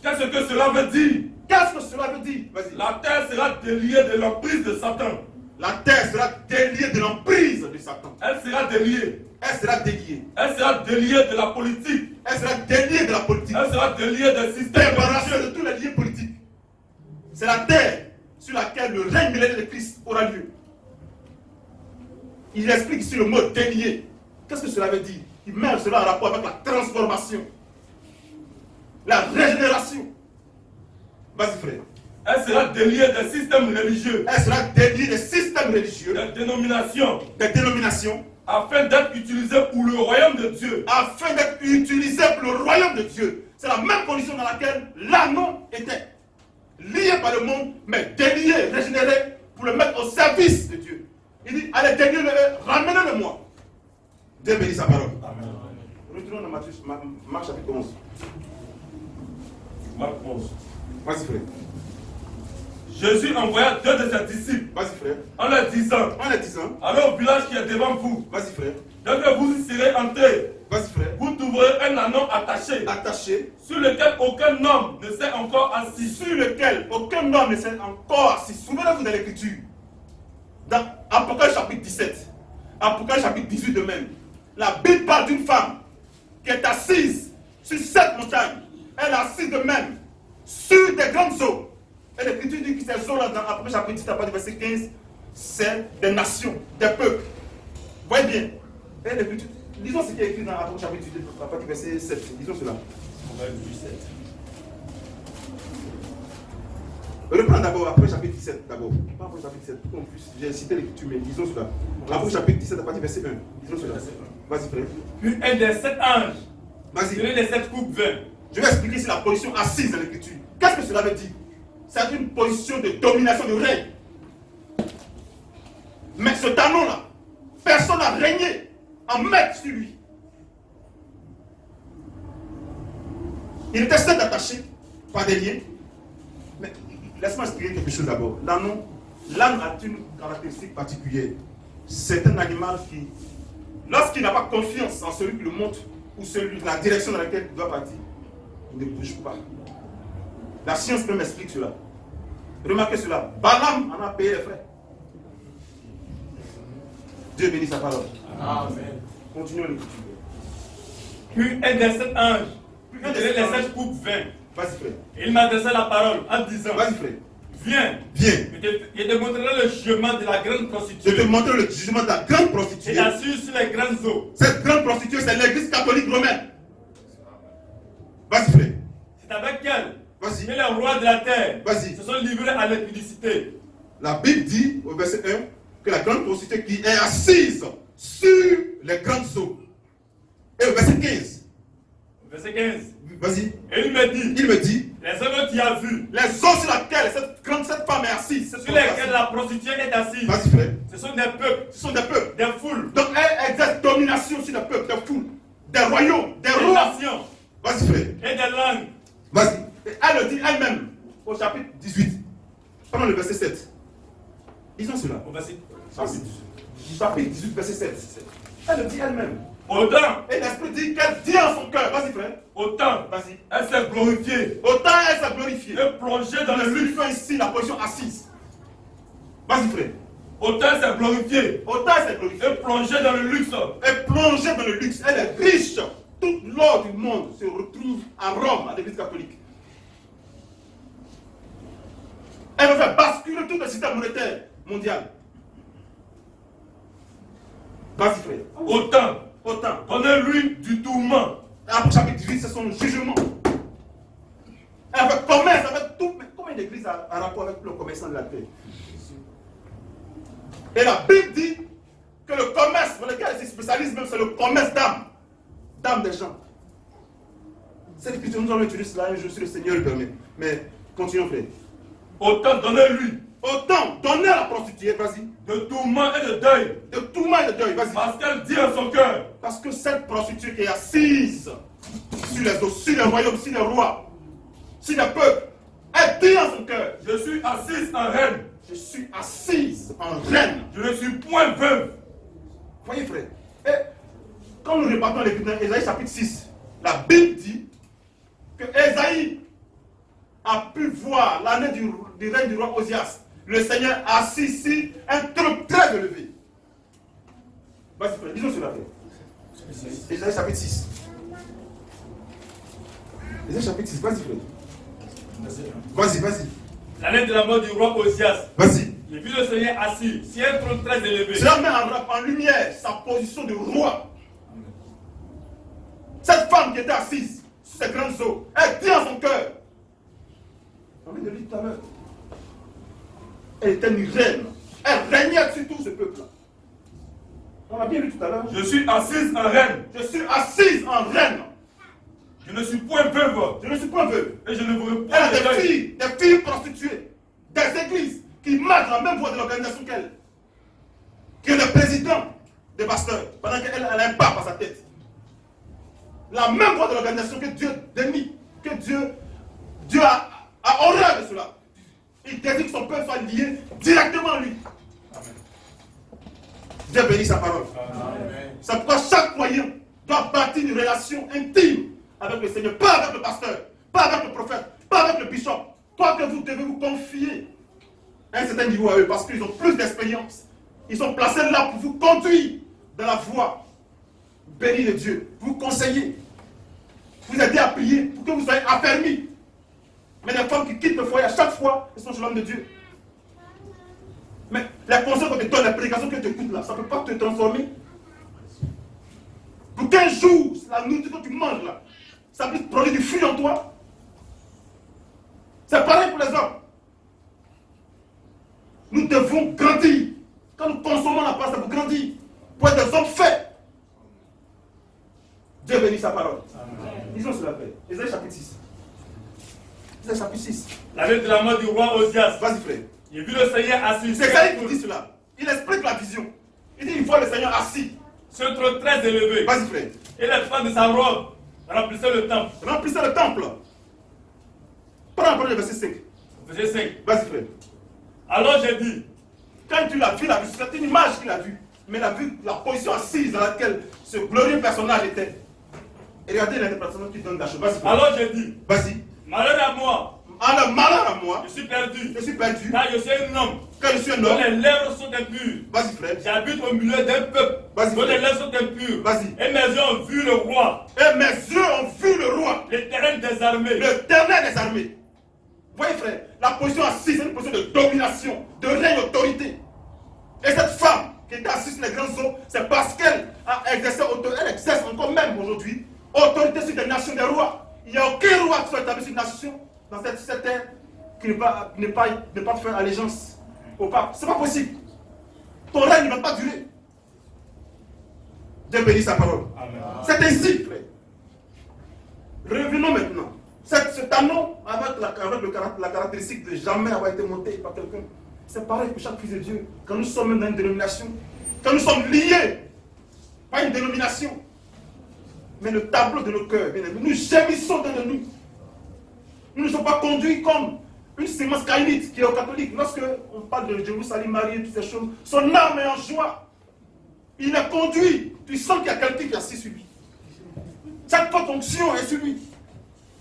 Qu'est-ce que cela veut dire? Qu'est-ce que cela veut dire? Vas-y. La terre sera déliée de l'emprise de Satan. La terre sera déliée de l'emprise de Satan. Elle sera déliée. Elle sera déliée. Elle sera déliée de la politique. Elle sera déliée de la politique. Elle sera déliée des systèmes Débarrassée de religieux. tous les liens politiques. C'est la terre sur laquelle le règne millénaire de Christ aura lieu. Il explique ici le mot délié. Qu'est-ce que cela veut dire? Il met cela en rapport avec la transformation, la régénération. Vas-y frère. Elle sera déliée des systèmes religieux. Elle sera déliée des systèmes religieux, Des dénominations. des dénominations, Afin d'être utilisée pour le royaume de Dieu. afin d'être utilisée pour le royaume de Dieu. C'est la même condition dans laquelle l'annon était. Lié par le monde, mais délié, régénéré, pour le mettre au service de Dieu. Il dit, allez, déliez-le, ramenez-le moi. Dieu bénit sa parole. Amen. Retournons dans Marc chapitre 11. Marc 11. Vas-y frère. Jésus envoya 2 de ses disciples Vas-y frère. en leur disant, En le disant, allez au village qui est devant vous. vas-y frère. Dès que vous y serez entrés, Vas-y frère. vous trouverez un anneau attaché, Attaché, sur lequel aucun homme ne s'est encore assis. sur lequel aucun homme ne s'est encore assis. Souvenez-vous de l'écriture. Dans Apocalypse chapitre 17, Apocalypse chapitre 18 de même. La Bible parle d'une femme qui est assise sur cette montagne. Elle est assise de même sur des grandes eaux. Et l'écriture dit que ces eaux-là, dans Apocalypse chapitre 17, à partir du verset 15, c'est des nations, des peuples. Voyez bien. Et l'écriture, lisons ce qui est écrit dans Apocalypse chapitre 18, à partir du verset 7. Lisons cela. Reprends d'abord, après chapitre 17 d'abord. Pas après chapitre 17, pour qu'on puisse. J'ai cité l'écriture, mais lisons cela. Après chapitre 17, à partir du verset 1. Lisons cela. Vas-y, frère. Puis un des 7 anges, Vas-y. tenait les 7 coupes vin. Je vais expliquer ici la position assise dans l'écriture. Qu'est-ce que cela veut dire? C'est une position de domination, de règne. Mais ce anneau-là, personne n'a régné en maître sur lui. Il était certes attaché par des liens. Mais laisse-moi expliquer quelque chose d'abord. L'âne a une caractéristique particulière. C'est un animal qui, lorsqu'il n'a pas confiance en celui qui le montre ou la direction dans laquelle il doit partir, il ne bouge pas. La science même explique cela. Remarquez cela. Balaam en a payé les frais. Dieu bénit sa parole. Amen. Continuons l'écriture. Puis un des 7 anges, tenait les 7 coupes vin. Vas-y frère. Il m'adressait la parole en disant, Vas-y frère. Viens. Viens. Je te montrerai le chemin de la grande prostituée. Je te montrerai le jugement de la grande Et prostituée. assise sur les grandes eaux. Cette grande prostituée, c'est l'église catholique romaine. Vas-y, frère. C'est avec elle Vas-y. que les rois de la terre Vas-y. se sont livrés à l'impudicité. La Bible dit au verset 1 que la grande prostituée qui est assise sur les grandes eaux. Et au verset 15. Verset 15. Vas-y. Et il me dit, les hommes qui a vu, eaux sur lesquelles cette femme est assise. sur lesquelles la prostituée est assise, Vas-y, frère. ce sont des peuples, Ce sont des peuples. des foules, Donc elle exerce domination sur les peuples, des foules, des royaumes, des des rois. nations Vas-y, frère. et des langues. Vas-y. Et elle le dit elle-même au chapitre 18. Pendant le verset 7. Disons cela. Au verset Chapitre 18, verset 7. Elle le dit elle-même. Autant, Et l'Esprit dit qu'elle dit en son cœur. Vas-y, frère. autant, Vas-y. elle s'est glorifiée Autant elle s'est glorifiée. et plongée dans Dans le le luxe. luxe ici, la position assise. Vas-y, frère. Autant elle s'est glorifiée Autant elle s'est glorifiée. et plongée dans le luxe. Elle plongée dans le luxe. Elle est riche. Tout l'or du monde se retrouve à Rome, à l'église catholique. Elle va faire basculer tout le système monétaire mondial. Vas-y, frère. Autant. Donnez-lui du tourment. Après chapitre 18, c'est son jugement. Elle va commerce avec tout. Mais combien d'églises a rapport avec le commerçant de la terre? Et la Bible dit que le commerce, pour lequel elle se spécialise même, c'est le commerce d'âmes. D'âmes des gens. Cette écriture, nous allons étudier cela un jour si le Seigneur le permet. Mais continuons, frère. Autant donnez-lui Autant donner à la prostituée, vas-y. de tourment et de deuil. De tout mal et de deuil, vas-y. Parce qu'elle dit en son cœur, Parce que cette prostituée qui est assise sur les eaux, sur les royaumes, sur les rois, sur les peuples, elle dit en son cœur, je suis assise en reine. je suis assise en reine. Je ne suis point veuve. Voyez, frère. Et quand nous repartons l'écriture dans Ésaïe chapitre 6, la Bible dit que Ésaïe a pu voir l'année du règne du roi Osias. Le Seigneur assis sur un trône très élevé. Vas-y, frère, disons cela, frère. Ésaïe chapitre 6. Ésaïe chapitre 6, vas-y, frère. Vas-y. L'année de la mort du roi Osias. Vas-y. J'ai vu le Seigneur assis sur un trône très élevé. Cela met en lumière sa position de roi. Cette femme qui était assise sur ces grandes eaux, elle dit en son cœur. On vient de le dire tout à l'heure. Elle était une reine. Elle régnait sur tout ce peuple-là. On a bien lu tout à l'heure. Je suis assise en reine. Je suis assise en reine. Je ne suis point veuve. Je ne suis pas veuve. Et je ne veux Elle pas a de deuil. des filles prostituées, des églises qui marchent dans la même voie de l'organisation qu'elle, qui est le président des pasteurs, pendant qu'elle a un pape à sa tête. La même voie de l'organisation que Dieu dénie, que Dieu a horreur de cela. Il désire que son peuple soit lié directement à lui. Dieu bénit sa parole. C'est pourquoi chaque croyant doit bâtir une relation intime avec le Seigneur, pas avec le pasteur, pas avec le prophète, pas avec le bishop. Toi que vous devez vous confier à un certain niveau à eux, parce qu'ils ont plus d'expérience. Ils sont placés là pour vous conduire dans la voie bénie de Dieu, vous conseiller, vous aider à prier pour que vous soyez affermis. Mais les femmes qui quittent le foyer à chaque fois, elles sont chez l'homme de Dieu. Mais les conseils qu'on te donne, les prédications que tu écoutes là, ça ne peut pas te transformer. Pour 15 jours, la nourriture que tu manges là, ça peut produire du fruit en toi. C'est pareil pour les hommes. Nous devons grandir. Quand nous consommons la parole, ça pour grandir. Pour être des hommes faits. Dieu bénit sa parole. Disons cela, frère. Ésaïe chapitre 6. Ésaïe chapitre 6. L'année de la mort du roi Osias. Vas-y, frère. J'ai vu le Seigneur assis. C'est Ésaïe qui dit cela. Il explique la vision. Il dit il voit le Seigneur assis. Sur un trône très élevé. Vas-y, frère. Et les femmes de sa robe remplissaient le temple. Remplissez le temple. Prends le verset 5. Verset 5. Vas-y, frère. Alors j'ai dit, Quand tu l'as vu, c'est une image qu'il a vue. Mais il a vu la position assise dans laquelle ce glorieux personnage était. Et regardez l'interprétation qu'il donne de la chose. Vas-y, frère. alors j'ai dit, Vas-y. malheur à moi, Alors, malheur à moi. je suis perdu. Je suis perdu. Car je suis un homme Quand je suis un dont homme. les lèvres sont impures. Vas-y, frère. J'habite au milieu d'un peuple Vas-y, dont les frère. lèvres sont impures. Vas-y. Et mes yeux ont vu le roi, Et mes yeux ont vu le roi, l'éternel des armées. l'éternel des armées. voyez frère, la position assise, c'est une position de domination, de règne d'autorité. Et cette femme qui était assise sur les grands eaux, c'est parce qu'elle a exercé autorité, elle exerce encore même aujourd'hui autorité sur des nations, des rois. Il n'y a aucun roi qui soit établi sur une nation dans cette terre qui ne pas faire allégeance au pape. Ce n'est pas possible. Ton règne ne va pas durer. Dieu bénit sa parole. C'est ainsi, frère. Revenons maintenant. Cet anneau, avec la caractéristique de jamais avoir été monté par quelqu'un, c'est pareil pour chaque fils de Dieu. Quand nous sommes dans une dénomination, quand nous sommes liés, pas une dénomination, mais le tableau de nos cœurs, bien aimés, nous gémissons dans nous. Nous ne sommes pas conduits comme une sémence caïnite qui est au catholique. Lorsque on parle de Jérusalem, Marie et toutes ces choses, son âme est en joie. Il est conduit. Tu sens qu'il y a quelqu'un qui est assis sur lui. Chaque fonction est sur lui.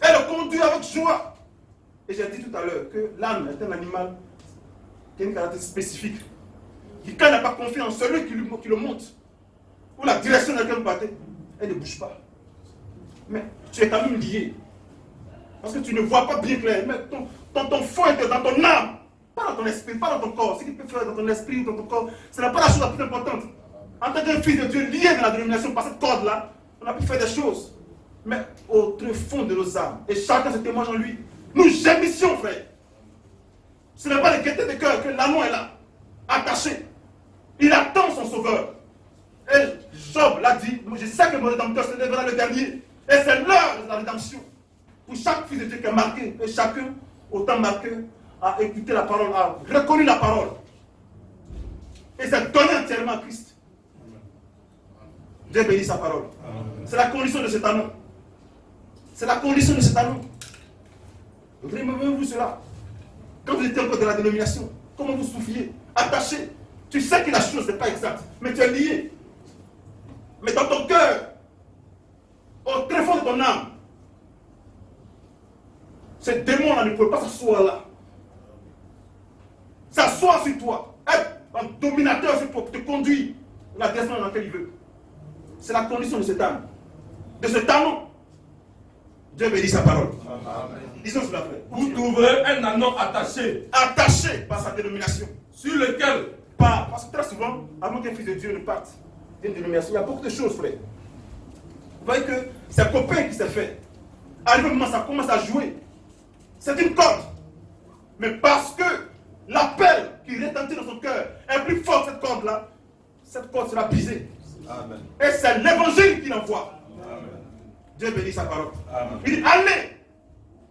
Elle le conduit avec joie. Et j'ai dit tout à l'heure que l'âme est un animal qui a une caractéristique spécifique. Qui, quand elle n'a pas confiance en celui qui le monte, ou la direction dans laquelle vous battez, elle ne bouge pas. Mais tu es quand même lié. Parce que tu ne vois pas bien clair. Mais ton fond est dans ton âme, pas dans ton esprit, pas dans ton corps. Ce qu'il peut faire dans ton esprit ou dans ton corps, ce n'est pas la chose la plus importante. En tant qu'un fils de Dieu lié dans la dénomination par cette corde-là, on a pu faire des choses. Mais au très fond de nos âmes, et chacun se témoigne en lui, nous gémissions, frère. Ce n'est pas le gaieté de cœur que l'anneau est là, attaché. Il attend son sauveur. Et Job l'a dit, je sais que mon rédempteur se lèvera le dernier. Et c'est l'heure de la rédemption. Pour chaque fils de Dieu qui est marqué, et chacun, autant marqué, a écouté la parole, a reconnu la parole. Et s'est donné entièrement à Christ. Dieu bénit sa parole. C'est la condition de cet anneau. C'est la condition de cet anneau. Remettez-vous cela. Quand vous étiez encore dans la dénomination, comment vous souffliez, attaché. Tu sais que la chose n'est pas exacte, mais tu es lié. Mais dans ton cœur, au très fond de ton âme, ce démon-là ne peut pas s'asseoir là. S'asseoir sur toi, être un dominateur sur toi, pour te conduire dans la direction dans laquelle il veut. C'est la condition de cette âme. De cet anneau. Dieu bénit sa parole. Amen. Disons cela, frère. Vous trouverez un anneau attaché. Attaché par sa dénomination. Sur lequel Parce que très souvent, avant qu'un fils de Dieu ne parte d'une dénomination, il y a beaucoup de choses, frère. Vous voyez que c'est un copain qui s'est fait. Arrivé au moment où ça commence à jouer. C'est une corde. Mais parce que l'appel qui retentit dans son cœur est plus fort que cette corde-là, cette corde sera brisée. Amen. Et c'est l'évangile qu'il envoie. Amen. Dieu bénit sa parole. Amen. Il dit, allez,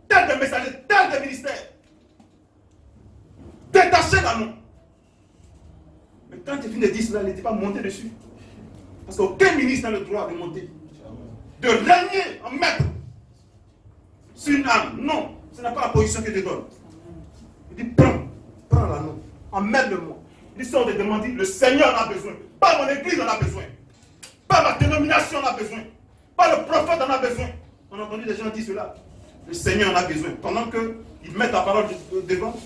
tel des messagers, tel des ministères, détachez l'anneau. Mais quand il finit de dire cela, il n'était pas monté dessus. Parce qu'aucun ministre n'a le droit de monter. De régner en maître sur une âme. Non, ce n'est pas la position que je donne. Il dit, prends l'anneau, emmène-le-moi. Il dit, on te demande, le Seigneur en a besoin. Pas mon église en a besoin. Pas ma dénomination en a besoin. Pas le prophète en a besoin. On a entendu des gens dire cela. Le Seigneur en a besoin. Pendant qu'ils mettent la parole devant,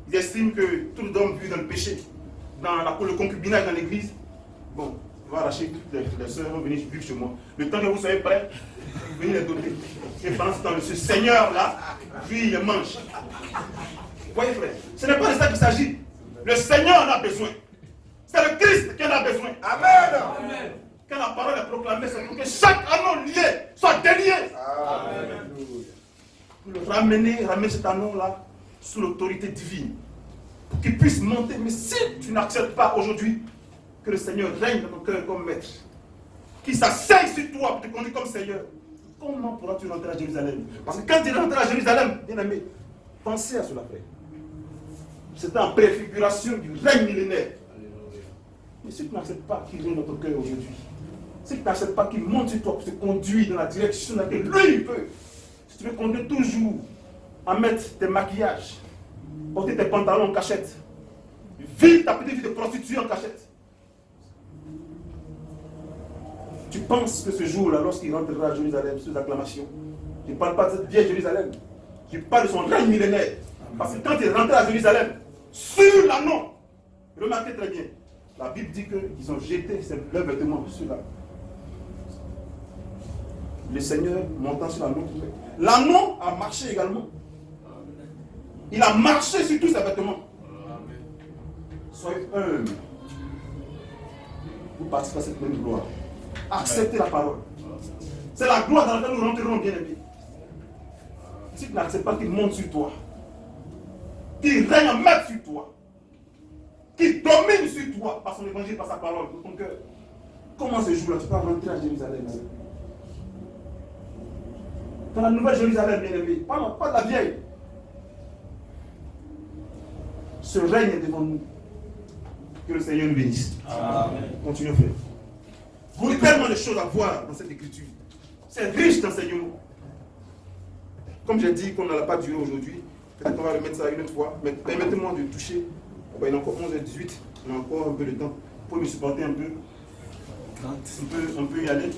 ils estiment que tout homme vit dans le péché, dans le concubinage dans l'église. Bon, on va arracher toutes les soeurs, vont venir vivre chez moi. Le temps que vous soyez prêts, vous venez les donner. Et pendant ce temps, ce Seigneur-là, lui, il mange. Vous voyez, frère, ce n'est pas de ça qu'il s'agit. Le Seigneur en a besoin. C'est le Christ qui en a besoin. Amen. Amen. Quand la parole est proclamée, c'est pour que chaque anneau lié soit délié. Amen. Pour le ramener cet anneau-là sous l'autorité divine. Pour qu'il puisse monter. Mais si tu n'acceptes pas aujourd'hui que le Seigneur règne dans ton cœur comme maître, qu'il s'asseye sur toi pour te conduire comme Seigneur, comment pourras-tu rentrer à Jérusalem? Parce que quand tu rentres à Jérusalem, bien aimé, pensez à cela, frère. C'est en préfiguration du règne millénaire. Mais si tu n'acceptes pas qu'il règne dans ton cœur aujourd'hui, si tu n'acceptes pas qu'il monte sur toi pour te conduire dans la direction dans laquelle lui il veut, si tu veux conduire toujours à mettre tes maquillages, porter tes pantalons en cachette, vivre ta petite vie de prostituée en cachette, tu penses que ce jour-là, lorsqu'il rentrera à Jérusalem, sous l'acclamation, je ne parle pas de cette vieille Jérusalem, je parle de son règne millénaire. Parce que quand il est rentré à Jérusalem, sur l'anneau, remarquez très bien, la Bible dit qu'ils ont jeté leurs vêtements sur là. Le Seigneur montant sur l'anneau. L'anneau a marché également. Il a marché sur tous ses vêtements. Soyez humbles. Vous participez à cette même gloire. Acceptez la parole. C'est la gloire dans laquelle nous rentrerons, bien aimés. Si tu n'acceptes pas qu'il monte sur toi, qu'il règne en maître sur toi, qu'il domine sur toi par son évangile, par sa parole, de ton cœur, comment ce jour-là tu peux rentrer à Jérusalem? Dans la nouvelle Jérusalem, bien aimé, pas de la vieille. Ce règne est devant nous. Que le Seigneur nous bénisse. Amen. Continuons, frère. Il y a tellement de choses à voir dans cette écriture. C'est riche d'enseignements. Comme j'ai dit qu'on n'a pas duré aujourd'hui, peut-être qu'on va remettre ça une autre fois, mais permettez-moi de toucher. Il est encore 11h18, on a encore un peu de temps pour me supporter un peu. On peut y aller.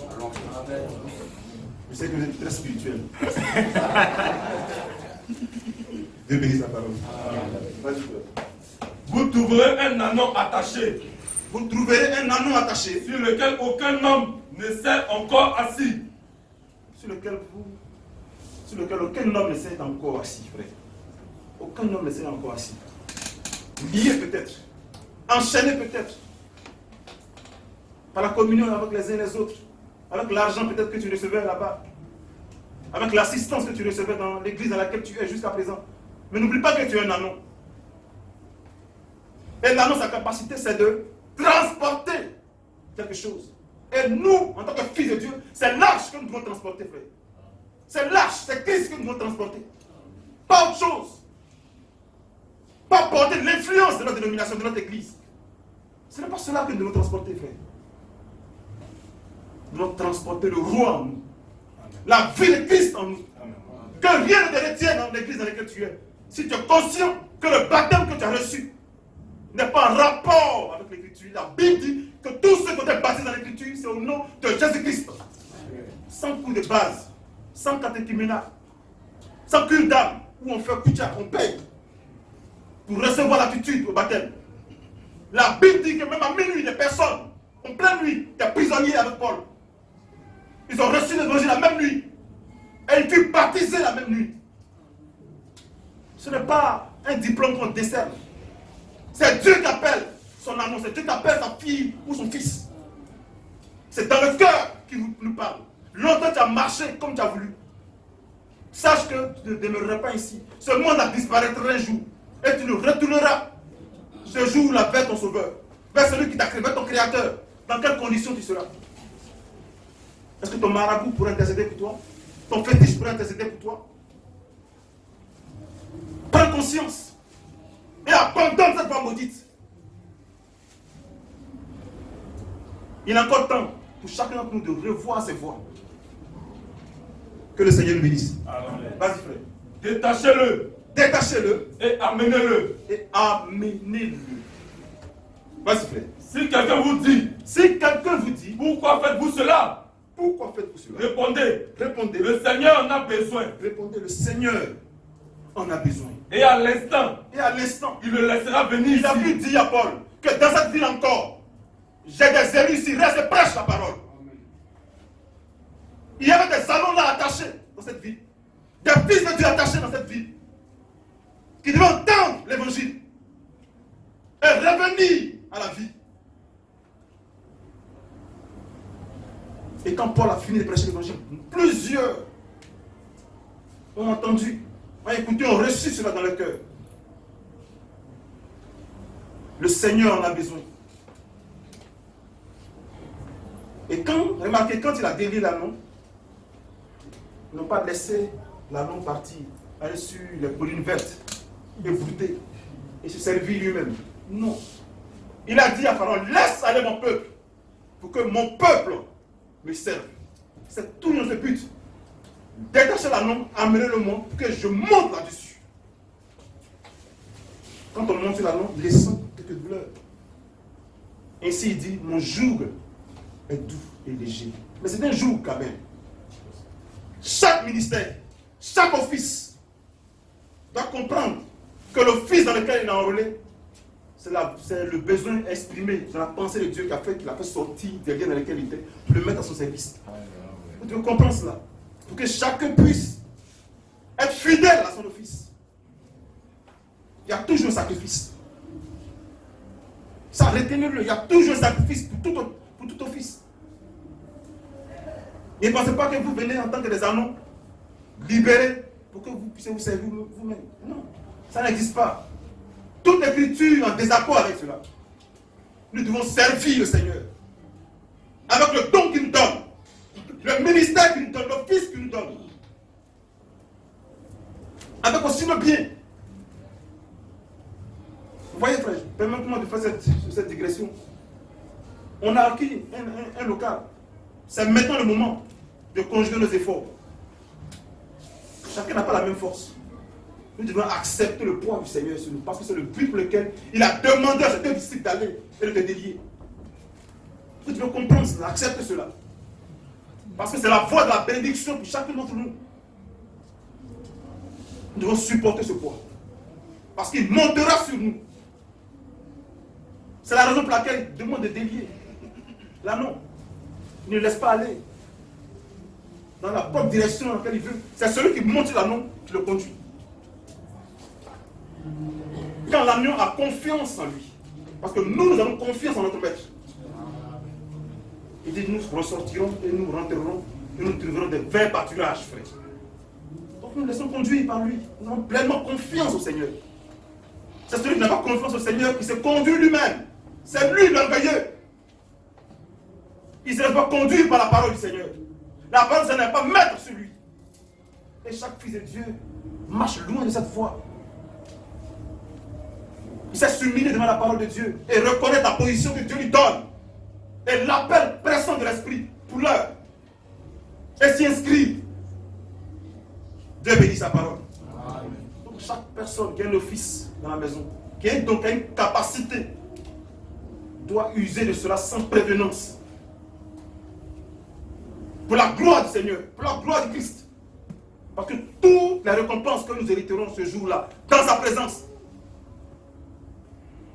Je sais que vous êtes très spirituel. Dieu bénisse la parole. Vas-y, frère. Vous trouverez un anon attaché. Vous trouverez un anon attaché. Sur lequel aucun homme ne s'est encore assis. Sur lequel aucun homme ne s'est encore assis, frère. Aucun homme ne s'est encore assis. Lié peut-être. Enchaîné peut-être. Par la communion avec les uns et les autres. Avec l'argent peut-être que tu recevais là-bas. Avec l'assistance que tu recevais dans l'église dans laquelle tu es jusqu'à présent. Mais n'oublie pas que tu es un anon. Et l'annon, sa capacité, c'est de transporter quelque chose. Et nous, en tant que fils de Dieu, c'est l'arche que nous devons transporter, frère. C'est l'arche, c'est Christ que nous devons transporter. Pas autre chose. Pas porter l'influence de notre dénomination, de notre église. Ce n'est pas cela que nous devons transporter, frère. Nous devons transporter le roi en nous. La vie de Christ en nous. Que rien ne te retienne dans l'église dans laquelle tu es. Si tu es conscient que le baptême que tu as reçu n'est pas en rapport avec l'écriture. La Bible dit que tous ceux qui ont été baptisés dans l'écriture, c'est au nom de Jésus-Christ. Sans coup de base, sans catéchuménat, sans cure d'âme, où on fait kucha, on paye pour recevoir l'attitude au baptême. La Bible dit que même à minuit, des personnes, en pleine nuit, des prisonniers avec Paul, ils ont reçu l'évangile la même nuit. Et ils furent baptisés la même nuit. Ce n'est pas un diplôme qu'on décerne. C'est Dieu qui appelle son amour, c'est Dieu qui appelle sa fille ou son fils. C'est dans le cœur qu'il nous parle. Longtemps tu as marché comme tu as voulu. Sache que tu ne demeureras pas ici. Ce monde disparaîtra un jour. Et tu nous retourneras ce jour-là vers ton sauveur. Vers celui qui t'a créé, vers ton créateur. Dans quelles conditions tu seras? Est-ce que ton marabout pourrait intercéder pour toi? Ton fétiche pourrait intercéder pour toi? Prends conscience. Et abandonne cette voie maudite. Il est encore temps pour chacun d'entre nous de revoir ses voies. Que le Seigneur nous bénisse. Vas-y, frère. Détachez-le. Détachez-le. Et amenez-le. Et amenez-le. Vas-y, frère. Si quelqu'un vous dit, pourquoi faites-vous cela? Pourquoi faites-vous cela? Répondez. Répondez. Le Seigneur en a besoin. Répondez, le Seigneur en a besoin. Et à l'instant, il le laissera venir. Il a pu dire à Paul que dans cette ville encore, j'ai des élus ici, reste et prêche la parole. Il y avait des salons là attachés dans cette ville. Des fils de Dieu attachés dans cette ville. Qui devaient entendre l'évangile. Et revenir à la vie. Et quand Paul a fini de prêcher l'évangile, plusieurs ont entendu, ont écouté, ont reçu cela dans leur cœur. Le Seigneur en a besoin. Et remarquez, quand il a délié l'anneau, ils n'ont pas laissé l'anneau partir, aller sur les collines vertes, et brouter, et se servir lui-même. Non. Il a dit à Pharaon, laisse aller mon peuple, pour que mon peuple me serve. C'est tout notre but. Détacher l'anneau, amener le monde, pour que je monte là-dessus. Quand on monte sur l'anneau, il descend quelques douleurs. Ainsi il dit, mon joug est doux et léger. Mais c'est un joug quand même. Chaque ministère, chaque office doit comprendre que l'office dans lequel il est enrôlé, c'est le besoin exprimé dans la pensée de Dieu qu'il a fait sortir des liens dans lesquels il était, pour le mettre à son service. Vous devez comprendre cela. Pour que chacun puisse être fidèle à son office. y a toujours un sacrifice. Ça, retenez-le, il y a toujours un sacrifice pour tout office. Et ne pensez pas que vous venez en tant que des anneaux libérés pour que vous puissiez vous servir vous-même. Non, ça n'existe pas. Toute écriture en désaccord avec cela. Nous devons servir le Seigneur avec le don qu'il nous donne, le ministère qu'il nous donne, l'office qu'il nous donne, avec aussi le bien. Vous voyez, frère, permettez-moi de faire cette digression. On a acquis un local. C'est maintenant le moment de conjuguer nos efforts. Chacun n'a pas la même force. Nous devons accepter le poids du Seigneur sur nous, parce que c'est le but pour lequel il a demandé à ses deux disciples d'aller et de te délier. Nous devons comprendre cela, accepter cela. Parce que c'est la voie de la bénédiction pour chacun d'entre nous. Nous devons supporter ce poids. Parce qu'il montera sur nous. C'est la raison pour laquelle il demande de délier. Là non. Il ne laisse pas aller dans la propre direction dans laquelle il veut. C'est celui qui monte sur l'anneau qui le conduit. Quand l'agneau a confiance en lui, parce que nous avons confiance en notre maître, il dit nous ressortirons et nous rentrerons et nous trouverons des vrais pâturages, frère. Donc nous laissons conduire par lui. Nous avons pleinement confiance au Seigneur. C'est celui qui n'a pas confiance au Seigneur qui se conduit lui-même. C'est lui l'orgueilleux. Il ne se laisse pas conduire par la parole du Seigneur. La parole du Seigneur n'est pas maître sur lui. Et chaque fils de Dieu marche loin de cette voie. Il s'est s'humilier devant la parole de Dieu et reconnaître la position que Dieu lui donne. Et l'appel pressant de l'Esprit pour l'heure. Et s'y inscrire. Dieu bénit sa parole. Amen. Donc chaque personne qui a un office dans la maison, qui a donc une capacité, doit user de cela sans prévenance. Pour la gloire du Seigneur, pour la gloire du Christ. Parce que toutes les récompenses que nous hériterons ce jour-là, dans sa présence,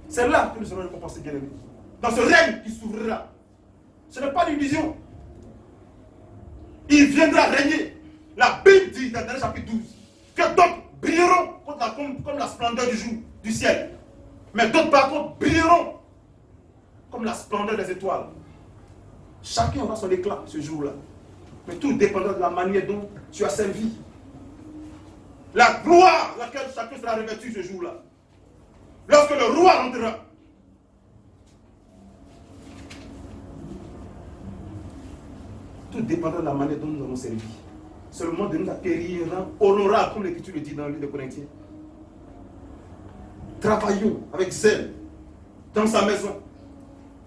c'est là que nous serons récompensés, bien-aimés. Dans ce règne qui s'ouvrira. Ce n'est pas l'illusion. Il viendra régner. La Bible dit dans le chapitre 12 que d'autres brilleront comme la splendeur du jour, du ciel. Mais d'autres par contre brilleront comme la splendeur des étoiles. Chacun aura son éclat ce jour-là. Mais tout dépendra de la manière dont tu as servi. La gloire laquelle chacun sera revêtu ce jour-là. Lorsque le roi rentrera. Tout dépendra de la manière dont nous avons servi. Seulement de nous acquérir un rang honorable, comme l'Écriture le dit dans le livre de Corinthiens. Travaillons avec zèle dans sa maison.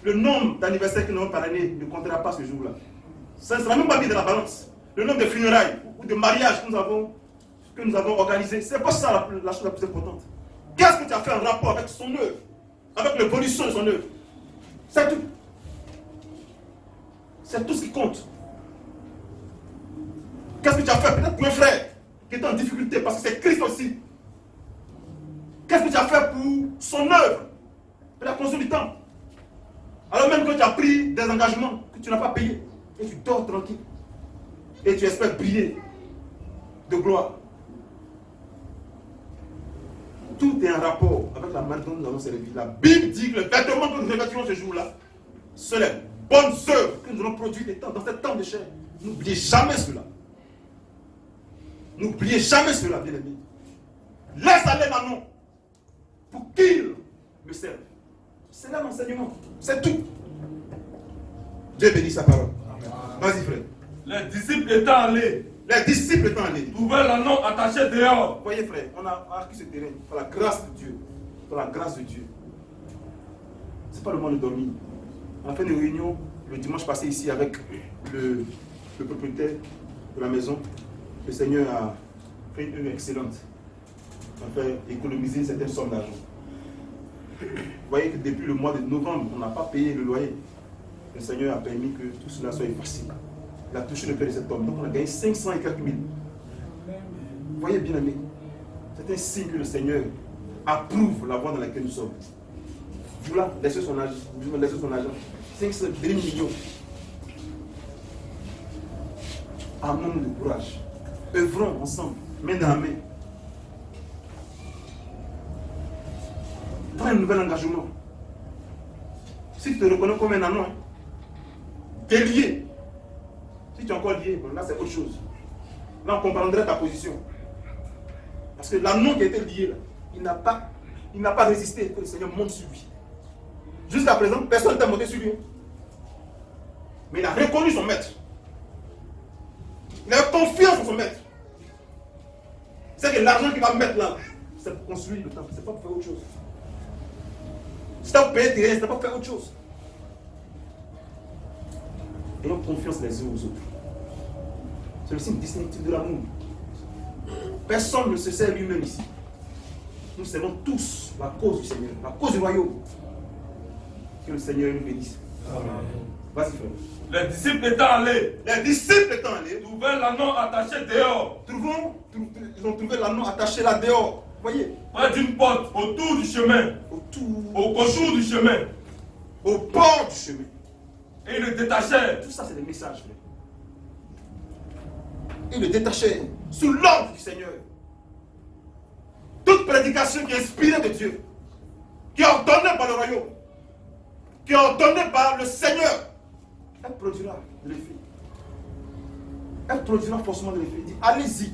Le nombre d'anniversaires que nous avons par année ne comptera pas ce jour-là. Ça ne sera même pas mis de la balance. Le nombre de funérailles ou de mariages que nous avons organisés, ce n'est pas ça la chose la plus importante. Qu'est-ce que tu as fait en rapport avec son œuvre, avec l'évolution de son œuvre? C'est tout. C'est tout ce qui compte. Qu'est-ce que tu as fait peut-être pour un frère qui est en difficulté parce que c'est Christ aussi? Qu'est-ce que tu as fait pour son œuvre, pour la construction du temple? Alors même que tu as pris des engagements que tu n'as pas payés et tu dors tranquille et tu espères briller de gloire. Tout est en rapport avec la manière dont nous avons servi. La Bible dit que le vêtement que nous revêtirons ce jour-là, c'est les bonnes œuvres que nous allons produire dans cette temps de chair. N'oubliez jamais cela. N'oubliez jamais cela, bien-aimés. Laisse aller l'anneau pour qu'il me serve. C'est là l'enseignement. C'est tout. Dieu bénit sa parole. Vas-y, frère. Les disciples étant allés. Les disciples étant allés. Trouvaient l'anneau attaché dehors. Vous voyez, frère, on a acquis ce terrain par la grâce de Dieu. Par la grâce de Dieu. Ce n'est pas le moment de dormir. On a fait une réunion le dimanche passé ici avec le propriétaire de la maison. Le Seigneur a fait une œuvre excellente. On a fait économiser certaines sommes d'argent. Vous voyez que depuis le mois de novembre, on n'a pas payé le loyer. Le Seigneur a permis que tout cela soit effacé. Il a touché le cœur de cet homme. Donc on a gagné 500 et quelques mille. Vous voyez, bien aimé, c'est un signe que le Seigneur approuve la voie dans laquelle nous sommes. Voilà, laissez son argent. 500 millions. Amenons-nous de courage. Œuvrons ensemble, main dans la main. prends un nouvel engagement. Si tu te reconnais comme un anon, tu es lié. Si tu es encore lié, bon, là c'est autre chose. Là on comprendrait ta position. Parce que l'anon qui a été lié, là, il n'a pas résisté que le Seigneur monte sur lui. Jusqu'à présent, personne n'a monté sur lui. Mais il a reconnu son maître. Il a confiance en son maître. C'est que l'argent qu'il va mettre là, c'est pour construire le temple, c'est pas pour faire autre chose. C'est pas pour payer tes rien, c'est pas pour faire autre chose. Ayons confiance les uns aux autres. C'est le signe distinctif de l'amour. Personne ne se sert lui-même ici. Nous servons tous la cause du Seigneur, la cause du royaume. Que le Seigneur nous bénisse. Amen. Vas-y, frère. Les disciples étant allés, trouvaient l'anneau attaché dehors. Ils ont trouvé l'anneau attaché là dehors. Voyez. Près d'une porte, autour du chemin. Au contour du chemin. Au bord du chemin. Et ils le détachèrent. Tout ça, c'est des messages, frère. Ils le détachèrent sous l'ordre du Seigneur. Toute prédication qui est inspirée de Dieu, qui est ordonnée par le royaume, qui est ordonnée par le Seigneur, elle produira de l'effet. Elle produira forcément de l'effet. Il dit, allez-y.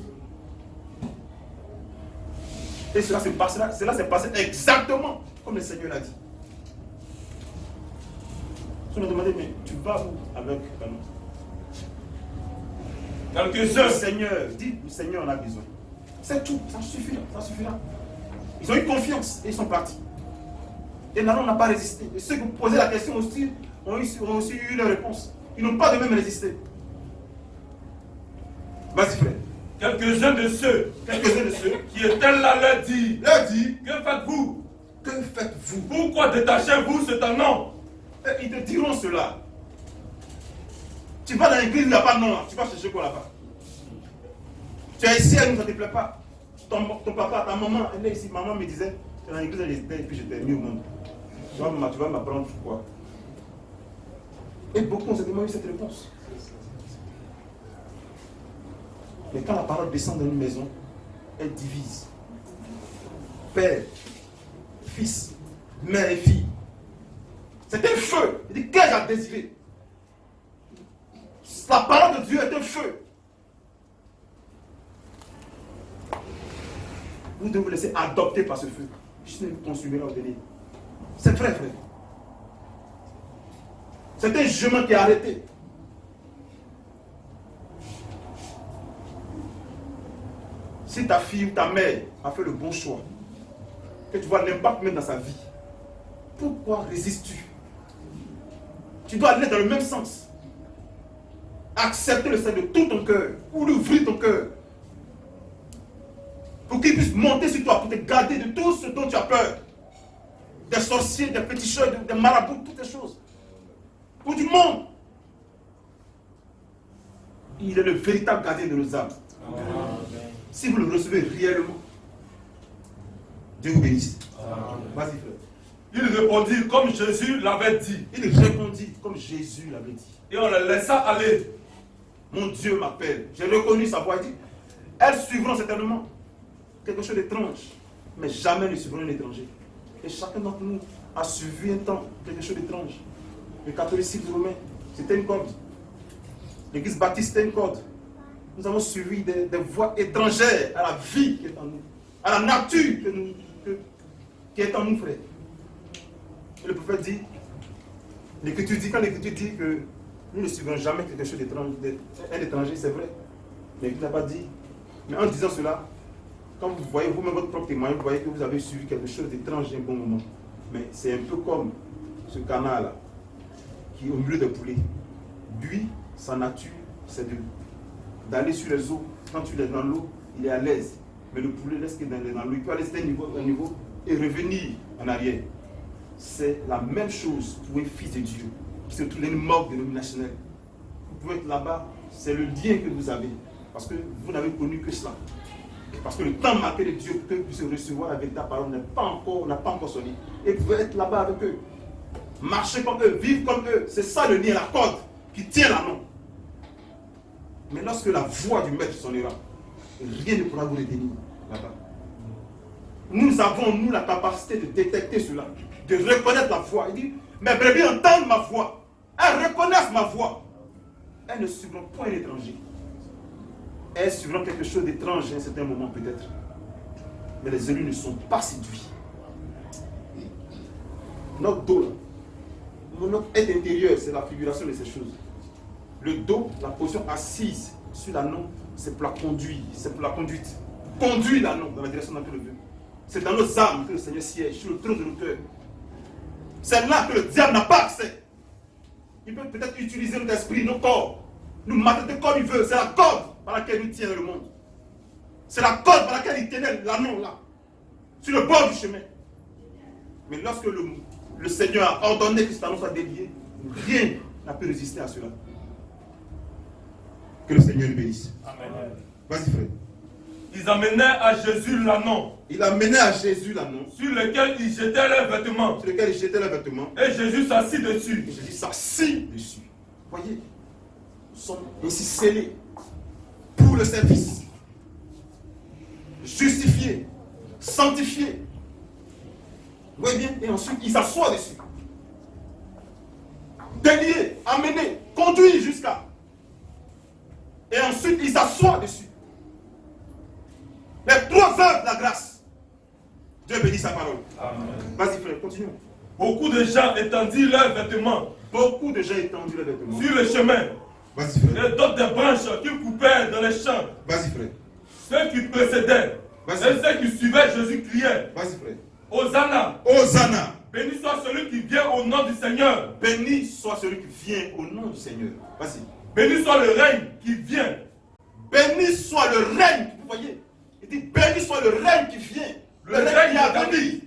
Et cela s'est passé exactement comme le Seigneur l'a dit. Si on a demandé, mais tu vas où avec quelques-uns. Le Seigneur, dit, le Seigneur en a besoin. C'est tout, ça suffira, ça suffira. Ils ont eu confiance et ils sont partis. Et Nanon n'a pas résisté. Et ceux qui vous posaient la question aussi ont aussi eu leur réponse. Ils n'ont pas de même résisté. Vas-y, frère. Quelques-uns de ceux qui étaient là leur dit, que faites-vous? Que faites-vous? Pourquoi détachez-vous cet anneau? Ils te diront cela. Tu vas dans l'église, il n'y a pas de nom là. Tu vas chercher quoi là-bas? Tu es ici, ça ne te plaît pas. Ton papa, ta maman, elle est ici. Maman me disait, que dans l'église, elle était et puis j'étais mis au monde. Tu vas m'apprendre quoi? Et beaucoup ont certainement eu cette réponse. Mais quand la parole descend dans une maison, elle divise. Père, fils, mère et fille. C'est un feu. Il dit, qu'ai-je à désirer? La parole de Dieu est un feu. Vous devez vous laisser adopter par ce feu. Je ne vous consumez là au délire. C'est vrai, frère. C'est un jugement qui est arrêté. Si ta fille ou ta mère a fait le bon choix, que tu vois l'impact même dans sa vie, pourquoi résistes-tu? Tu dois aller dans le même sens. Accepter le Seigneur de tout ton cœur, ou l'ouvrir ton cœur, pour qu'il puisse monter sur toi, pour te garder de tout ce dont tu as peur. Des sorciers, des féticheurs, des marabouts, toutes ces choses. Pour du monde. Il est le véritable gardien de nos âmes. Amen. Si vous le recevez réellement, Dieu vous bénisse. Vas-y, frère. Il répondit comme Jésus l'avait dit. Il répondit comme Jésus l'avait dit. Et on le laissa aller. Mon Dieu m'appelle. J'ai reconnu sa voix. Il dit, elles suivront certainement quelque chose d'étrange, mais jamais ne suivront un étranger. Et chacun d'entre nous a suivi un temps quelque chose d'étrange. Le catholicisme romain, c'était une corde. L'église baptiste, c'était une corde. Nous avons suivi des voies étrangères à la vie qui est en nous, à la nature qui est en nous, frère. Et le prophète dit, quand l'Écriture dit que nous ne suivrons jamais quelque chose d'étrange, un étranger, c'est vrai. Mais il n'a pas dit. Mais en disant cela, quand vous voyez vous-même votre propre témoignage, vous voyez que vous avez suivi quelque chose d'étrange un bon moment. Mais c'est un peu comme ce canard-là, qui est au milieu des poulets. Lui, sa nature, c'est d'aller sur les eaux. Quand tu es dans l'eau, il est à l'aise. Mais le poulet, lorsqu'il est dans l'eau, il peut aller à un niveau et revenir en arrière. C'est la même chose pour un fils de Dieu qui se trouve dans une mort dénominationnelle. Vous pouvez être là-bas, c'est le lien que vous avez. Parce que vous n'avez connu que cela. Parce que le temps marqué de Dieu pour que vous puissiez recevoir la véritable parole n'a pas encore sonné. Et vous pouvez être là-bas avec eux. Marcher comme eux, vivre comme eux. C'est ça le lien, la corde qui tient la main. Mais lorsque la voix du maître sonnera, rien ne pourra vous retenir là-bas. nous avons, nous, la capacité de détecter cela, de reconnaître la voix. Il dit, mes brebis entendent ma voix, elles reconnaissent ma voix. Elles ne suivront point un étranger. Elles suivront quelque chose d'étrange à un certain moment peut-être. Mais les élus ne sont pas séduits. Notre dos, notre être intérieur, c'est la figuration de ces choses. Le dos, la position assise sur l'anneau, c'est pour la conduite. C'est pour la conduite. Conduire l'anneau dans la direction dans laquelle le veut. C'est dans nos âmes que le Seigneur siège, sur le trône de nos cœurs. C'est là que le diable n'a pas accès. Il peut peut-être utiliser notre esprit, nos corps, nous maltraiter comme il veut. C'est la corde par laquelle il tient le monde. C'est la corde par laquelle il tenait l'anneau là, sur le bord du chemin. Mais lorsque le Seigneur a ordonné que cet anneau soit délié, rien n'a pu résister à cela. Que le Seigneur nous bénisse. Amen. Vas-y frère. Ils amenaient à Jésus l'anneau. Il amenait à Jésus l'anneau. Sur lequel ils jetaient leurs vêtements. Sur lequel il jetait les vêtements. Et Jésus s'assit dessus. Et Jésus s'assit dessus. Voyez, nous sommes ainsi scellés pour le service. Justifiés, sanctifiés. Vous voyez bien? Et ensuite, il s'assoit dessus. Délié, amené, conduit jusqu'à. Et ensuite, il s'assoit dessus. Les trois œuvres de la grâce. Dieu bénit sa parole. Amen. Vas-y frère, continuons. Beaucoup de gens étendirent leurs vêtements. Beaucoup de gens étendus les vêtements. Sur le chemin. Vas-y frère. Et d'autres des branches qu'ils coupaient dans les champs. Vas-y frère. Ceux qui précédaient. Et ceux qui suivaient Jésus criaient. Vas-y frère. Hosanna. Hosanna. Béni soit celui qui vient au nom du Seigneur. Béni soit celui qui vient au nom du Seigneur. Vas-y. Béni soit le règne qui vient. Béni soit le règne. Vous voyez? Il dit béni soit le règne qui vient. Le règne qui est à venir.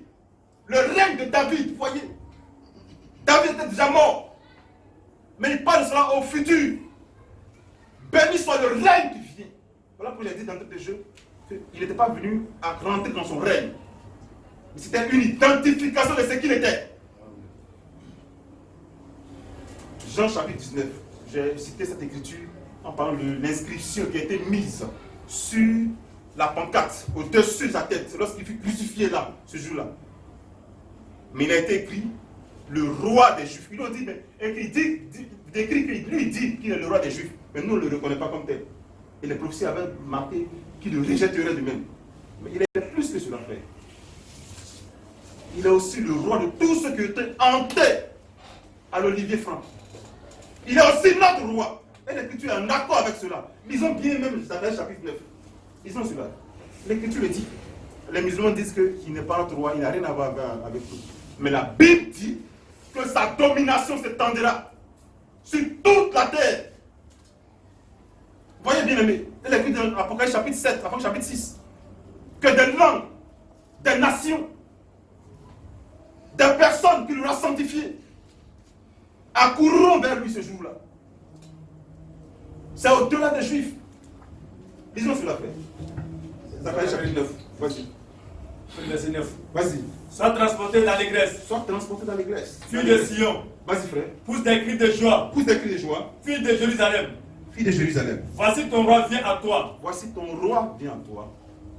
Le règne de David. Vous voyez? David était déjà mort. Mais il parle de cela au futur. Béni soit le règne qui vient. Voilà pourquoi il a dit dans le jeu qu'il n'était pas venu à rentrer dans son règne. Mais c'était une identification de ce qu'il était. Jean chapitre 19. J'ai cité cette écriture en parlant de l'inscription qui a été mise sur la pancarte, au-dessus de sa tête, lorsqu'il fut crucifié là, ce jour-là. Mais il a été écrit le roi des Juifs. Ils l'ont dit, mais décrit lui dit qu'il est le roi des Juifs, mais nous on ne le reconnaît pas comme tel. Et les prophéties avaient marqué qu'il le rejetterait de même. Mais il est plus que cela, frère. Il est aussi le roi de tous ceux qui étaient hantés à l'olivier franc. Il est aussi notre roi. Et l'Écriture est en accord avec cela. Lisons bien même Zacharie chapitre 9. Lisons cela. L'Écriture le dit. Les musulmans disent qu'il n'est pas notre roi, il n'a rien à voir avec nous. Mais la Bible dit que sa domination s'étendra sur toute la terre. Voyez bien aimé, il est écrit dans Apocalypse chapitre 7, Apocalypse chapitre 6, que des langues, des nations, des personnes qu'il aura sanctifiées, accourront vers lui ce jour-là. C'est au-delà des Juifs. Lisons cela, frère. Zacharie chapitre 9. Vas-y. Verset 9. Vas-y. Sois transporté dans l'allégresse. Sois transporté dans l'église. Fille de Sion. Vas-y, frère. Pousse des cris de joie. Pousse des cris de joie. Fille de Jérusalem. Fille de Jérusalem. Voici ton roi vient à toi. Voici ton roi vient à toi.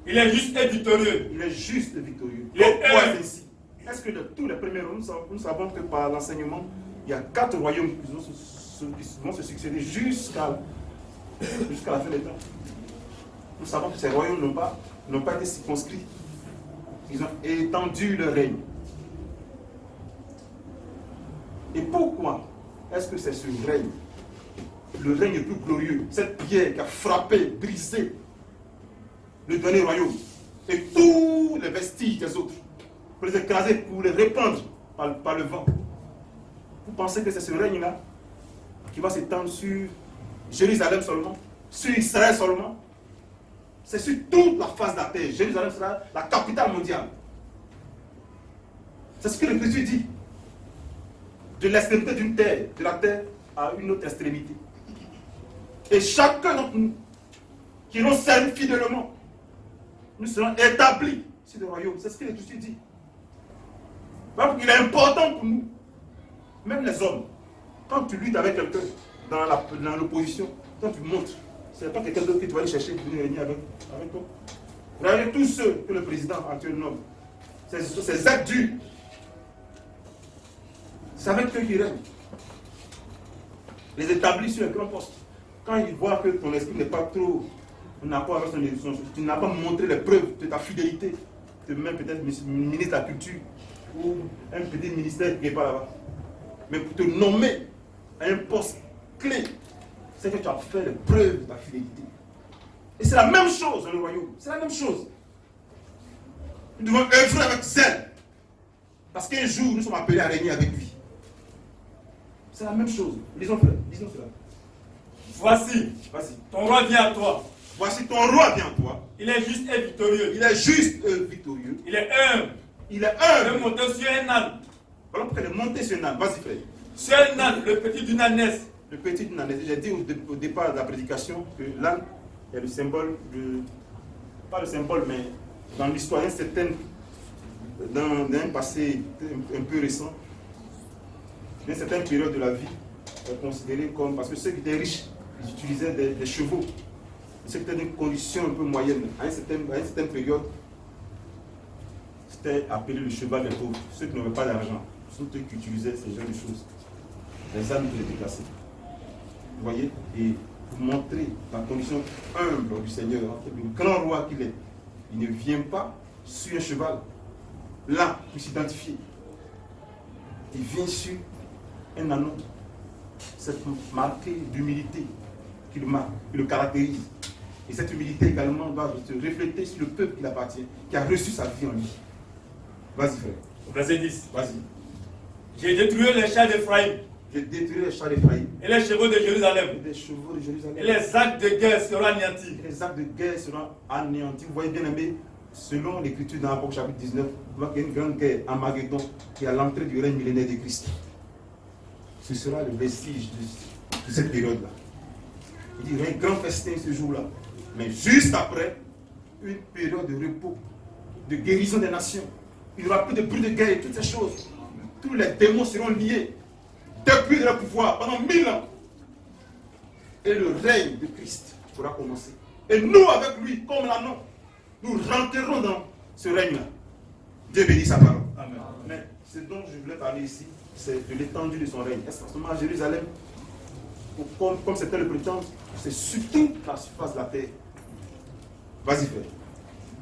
Il est juste et victorieux. Il est juste et victorieux. Il est Pourquoi un. ainsi? Est-ce que de tous les premiers royaumes, nous savons que par l'enseignement, il y a 4 royaumes qui vont se succéder jusqu'à la fin des temps. Nous savons que ces royaumes n'ont pas été circonscrits. Ils ont étendu leur règne. Et pourquoi est-ce que c'est ce règne, le règne le plus glorieux, cette pierre qui a frappé, brisé le dernier royaume, et tous les vestiges des autres, pour les écraser, pour les répandre par le vent? Vous pensez que c'est ce règne-là qui va s'étendre sur Jérusalem seulement, sur Israël seulement? C'est sur toute la face de la terre. Jérusalem sera la capitale mondiale. C'est ce que l'Écriture dit. De l'extrémité d'une terre, de la terre à une autre extrémité. Et chacun d'entre nous, qui nous servi fidèlement, nous serons établis sur le royaume. C'est ce que l'Écriture dit. Donc il est important pour nous, même les hommes, quand tu luttes avec quelqu'un dans l'opposition, quand tu montres, c'est pas quelqu'un d'autre que tu vas aller chercher pour venir régner avec toi. Regardez tous ceux que le président actuel nomme. Ces actes durs. C'est avec eux qui règnent. Les établis sur les grands postes. Quand ils voient que ton esprit n'est pas trop en accord avec son élection, tu n'as pas montré les preuves de ta fidélité, de même peut-être ministre de la Culture ou un petit ministère qui n'est pas là-bas. Mais pour te nommer à un poste clé, c'est que tu as fait les preuves de ta fidélité. Et c'est la même chose dans le royaume. C'est la même chose. Nous devons œuvrer avec zèle. Parce qu'un jour, nous sommes appelés à régner avec lui. C'est la même chose. Lisons cela. Voici, ton roi vient à toi. Voici ton roi vient à toi. Il est juste et victorieux. Il est juste et victorieux. Il est humble. Il est humble. Il est monté sur un âne. Voilà pourquoi il est monté sur un âne. Vas-y, frère. Sur un âne, le petit d'une ânesse. Le petit d'une ânesse. J'ai dit au départ de la prédication que l'âne est le symbole de... Pas le symbole, mais dans l'histoire, dans un passé un peu récent, dans une certaine période de la vie, est considéré comme... Parce que ceux qui étaient riches, ils utilisaient des chevaux. Ceux qui étaient dans une condition un peu moyenne, à une certaine période, c'était appelé le cheval des pauvres. Ceux qui n'avaient pas d'argent, sont ceux qui utilisaient ce genre de choses. Les ânes étaient déplacés. Vous voyez? Et pour montrer la condition humble du Seigneur, le grand roi qu'il est, il ne vient pas sur un cheval, là, pour s'identifier. Il vient sur un anneau. Cette marquée d'humilité qui le marque, qui le caractérise. Et cette humilité également doit se refléter sur le peuple qui appartient, qui a reçu sa vie en lui. Vas-y, frère. Verset 10. Vas-y. J'ai détruit les chars d'Ephraïm. J'ai détruit les chars d'Ephraïm. Et les chevaux de Jérusalem. Et les chevaux de Jérusalem. Et les actes de guerre seront anéantis. Et les actes de guerre seront anéantis. Vous voyez bien aimé, selon l'écriture dans l'Apocalypse chapitre 19, vous voyez qu'il y a une grande guerre, Armageddon, qui est à l'entrée du règne millénaire de Christ. Ce sera le vestige de cette période-là. Il dit, il y aura un grand festin ce jour-là. Mais juste après, une période de repos, de guérison des nations. Il n'y aura plus de bruit de guerre et toutes ces choses. Tous les démons seront liés depuis leur pouvoir pendant 1000 ans. Et le règne de Christ pourra commencer. Et nous, avec lui, comme l'anneau, nous rentrerons dans ce règne-là. Dieu bénit sa parole. Amen. Mais ce dont je voulais parler ici, c'est de l'étendue de son règne. Est-ce seulement à Jérusalem, comme c'était le prétendre, c'est sur toute la surface de la terre. Vas-y, frère.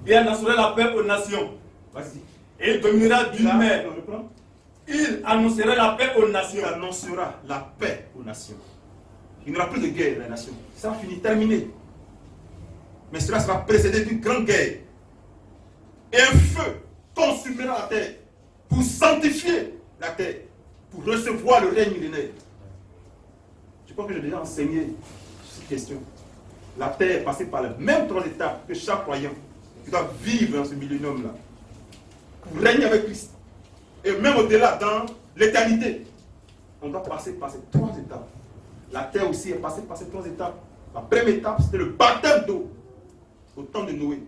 Il annoncerait la paix aux nations. Vas-y. Et il dominera d'une main. reprend. Il annoncerait la paix aux nations. Il annoncera la paix aux nations. Il n'y aura plus de guerre dans les nations. Ça finit, terminé. Mais cela sera précédé d'une grande guerre. Et un feu consumera la terre pour sanctifier la terre, pour recevoir le règne millénaire. Je crois que j'ai déjà enseigné cette question. La terre est passée par les mêmes 3 étapes que chaque croyant qui doit vivre dans ce millénium-là. Pour régner avec Christ. Et même au-delà, dans l'éternité, on doit passer par ces 3 étapes. La terre aussi est passée par ces 3 étapes. La première étape, c'était le baptême d'eau au temps de Noé.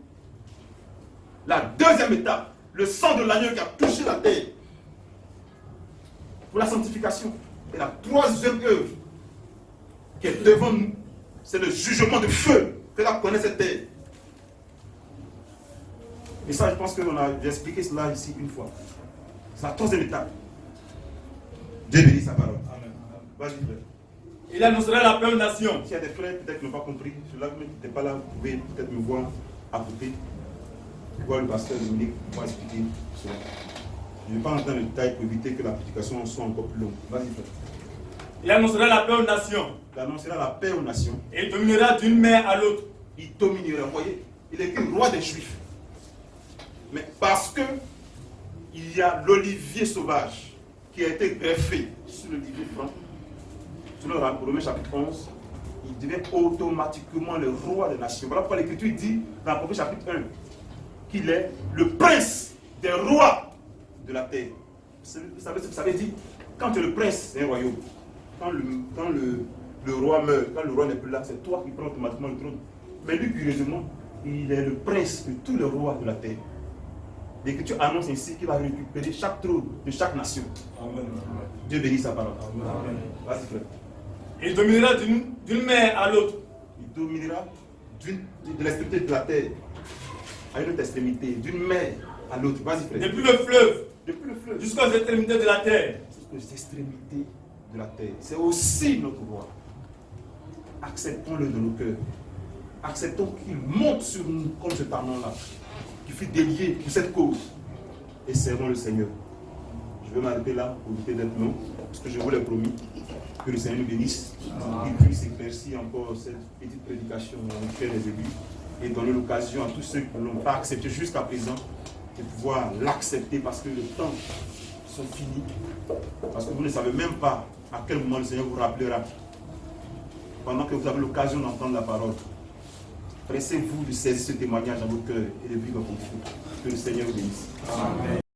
La deuxième étape, le sang de l'agneau qui a touché la terre pour la sanctification. Et la troisième œuvre qui est devant nous, c'est le jugement de feu que la connaît cette terre. Et ça, je pense que j'ai expliqué cela ici une fois. C'est la troisième étape. Dieu bénit sa parole. Amen. Vas-y, frère. Il annoncerait la paix aux nations. S'il y a des frères peut-être qui n'ont pas compris, ceux-là qui n'étaient pas là, vous pouvez peut-être me voir à côté. Voir le pasteur Dominique pour expliquer cela. Je ne vais pas entrer dans le détail pour éviter que la prédication soit encore plus longue. Vas-y, frère. Il annoncerait la paix aux nations. Il annoncera la paix aux nations. Et il dominera d'une main à l'autre. Il dominera. Vous voyez, il est écrit roi des Juifs. Mais parce que il y a l'olivier sauvage qui a été greffé sur l'olivier franc, selon Romains chapitre 11, il devient automatiquement le roi des nations. Voilà pourquoi l'Écriture dit dans Romains chapitre 1 qu'il est le prince des rois de la terre. Vous savez ce que ça veut dire? Quand tu es le prince d'un royaume, quand le roi meurt, quand le roi n'est plus là, c'est toi qui prends automatiquement le trône. Mais lui, curieusement, il est le prince de tous les rois de la terre. L'Écriture annonce ainsi qu'il va récupérer chaque trône de chaque nation. Amen. Dieu bénit sa parole. Amen. Vas-y, frère. Il dominera d'une main à l'autre. Il dominera de l'extrémité de la terre à une autre extrémité, d'une mer à l'autre. Vas-y, frère. Depuis le fleuve Depuis le fleuve jusqu'aux extrémités de la terre. jusqu'aux extrémités de la terre. C'est aussi notre roi. Acceptons-le de nos cœurs. Acceptons qu'il monte sur nous comme cet amant-là, qui fut délié pour cette cause. Et servons le Seigneur. Je vais m'arrêter là pour éviter d'être long, parce que je vous l'ai promis. Que le Seigneur nous bénisse, qu'il puisse éclaircir encore cette petite prédication dans le cœur des élus et donner l'occasion à tous ceux qui ne l'ont pas accepté jusqu'à présent de pouvoir l'accepter parce que les temps sont finis. Parce que vous ne savez même pas à quel moment le Seigneur vous rappellera. Pendant que vous avez l'occasion d'entendre la parole, pressez-vous de saisir ce témoignage dans vos cœurs et de vivre comme vous. Que le Seigneur vous bénisse. Amen.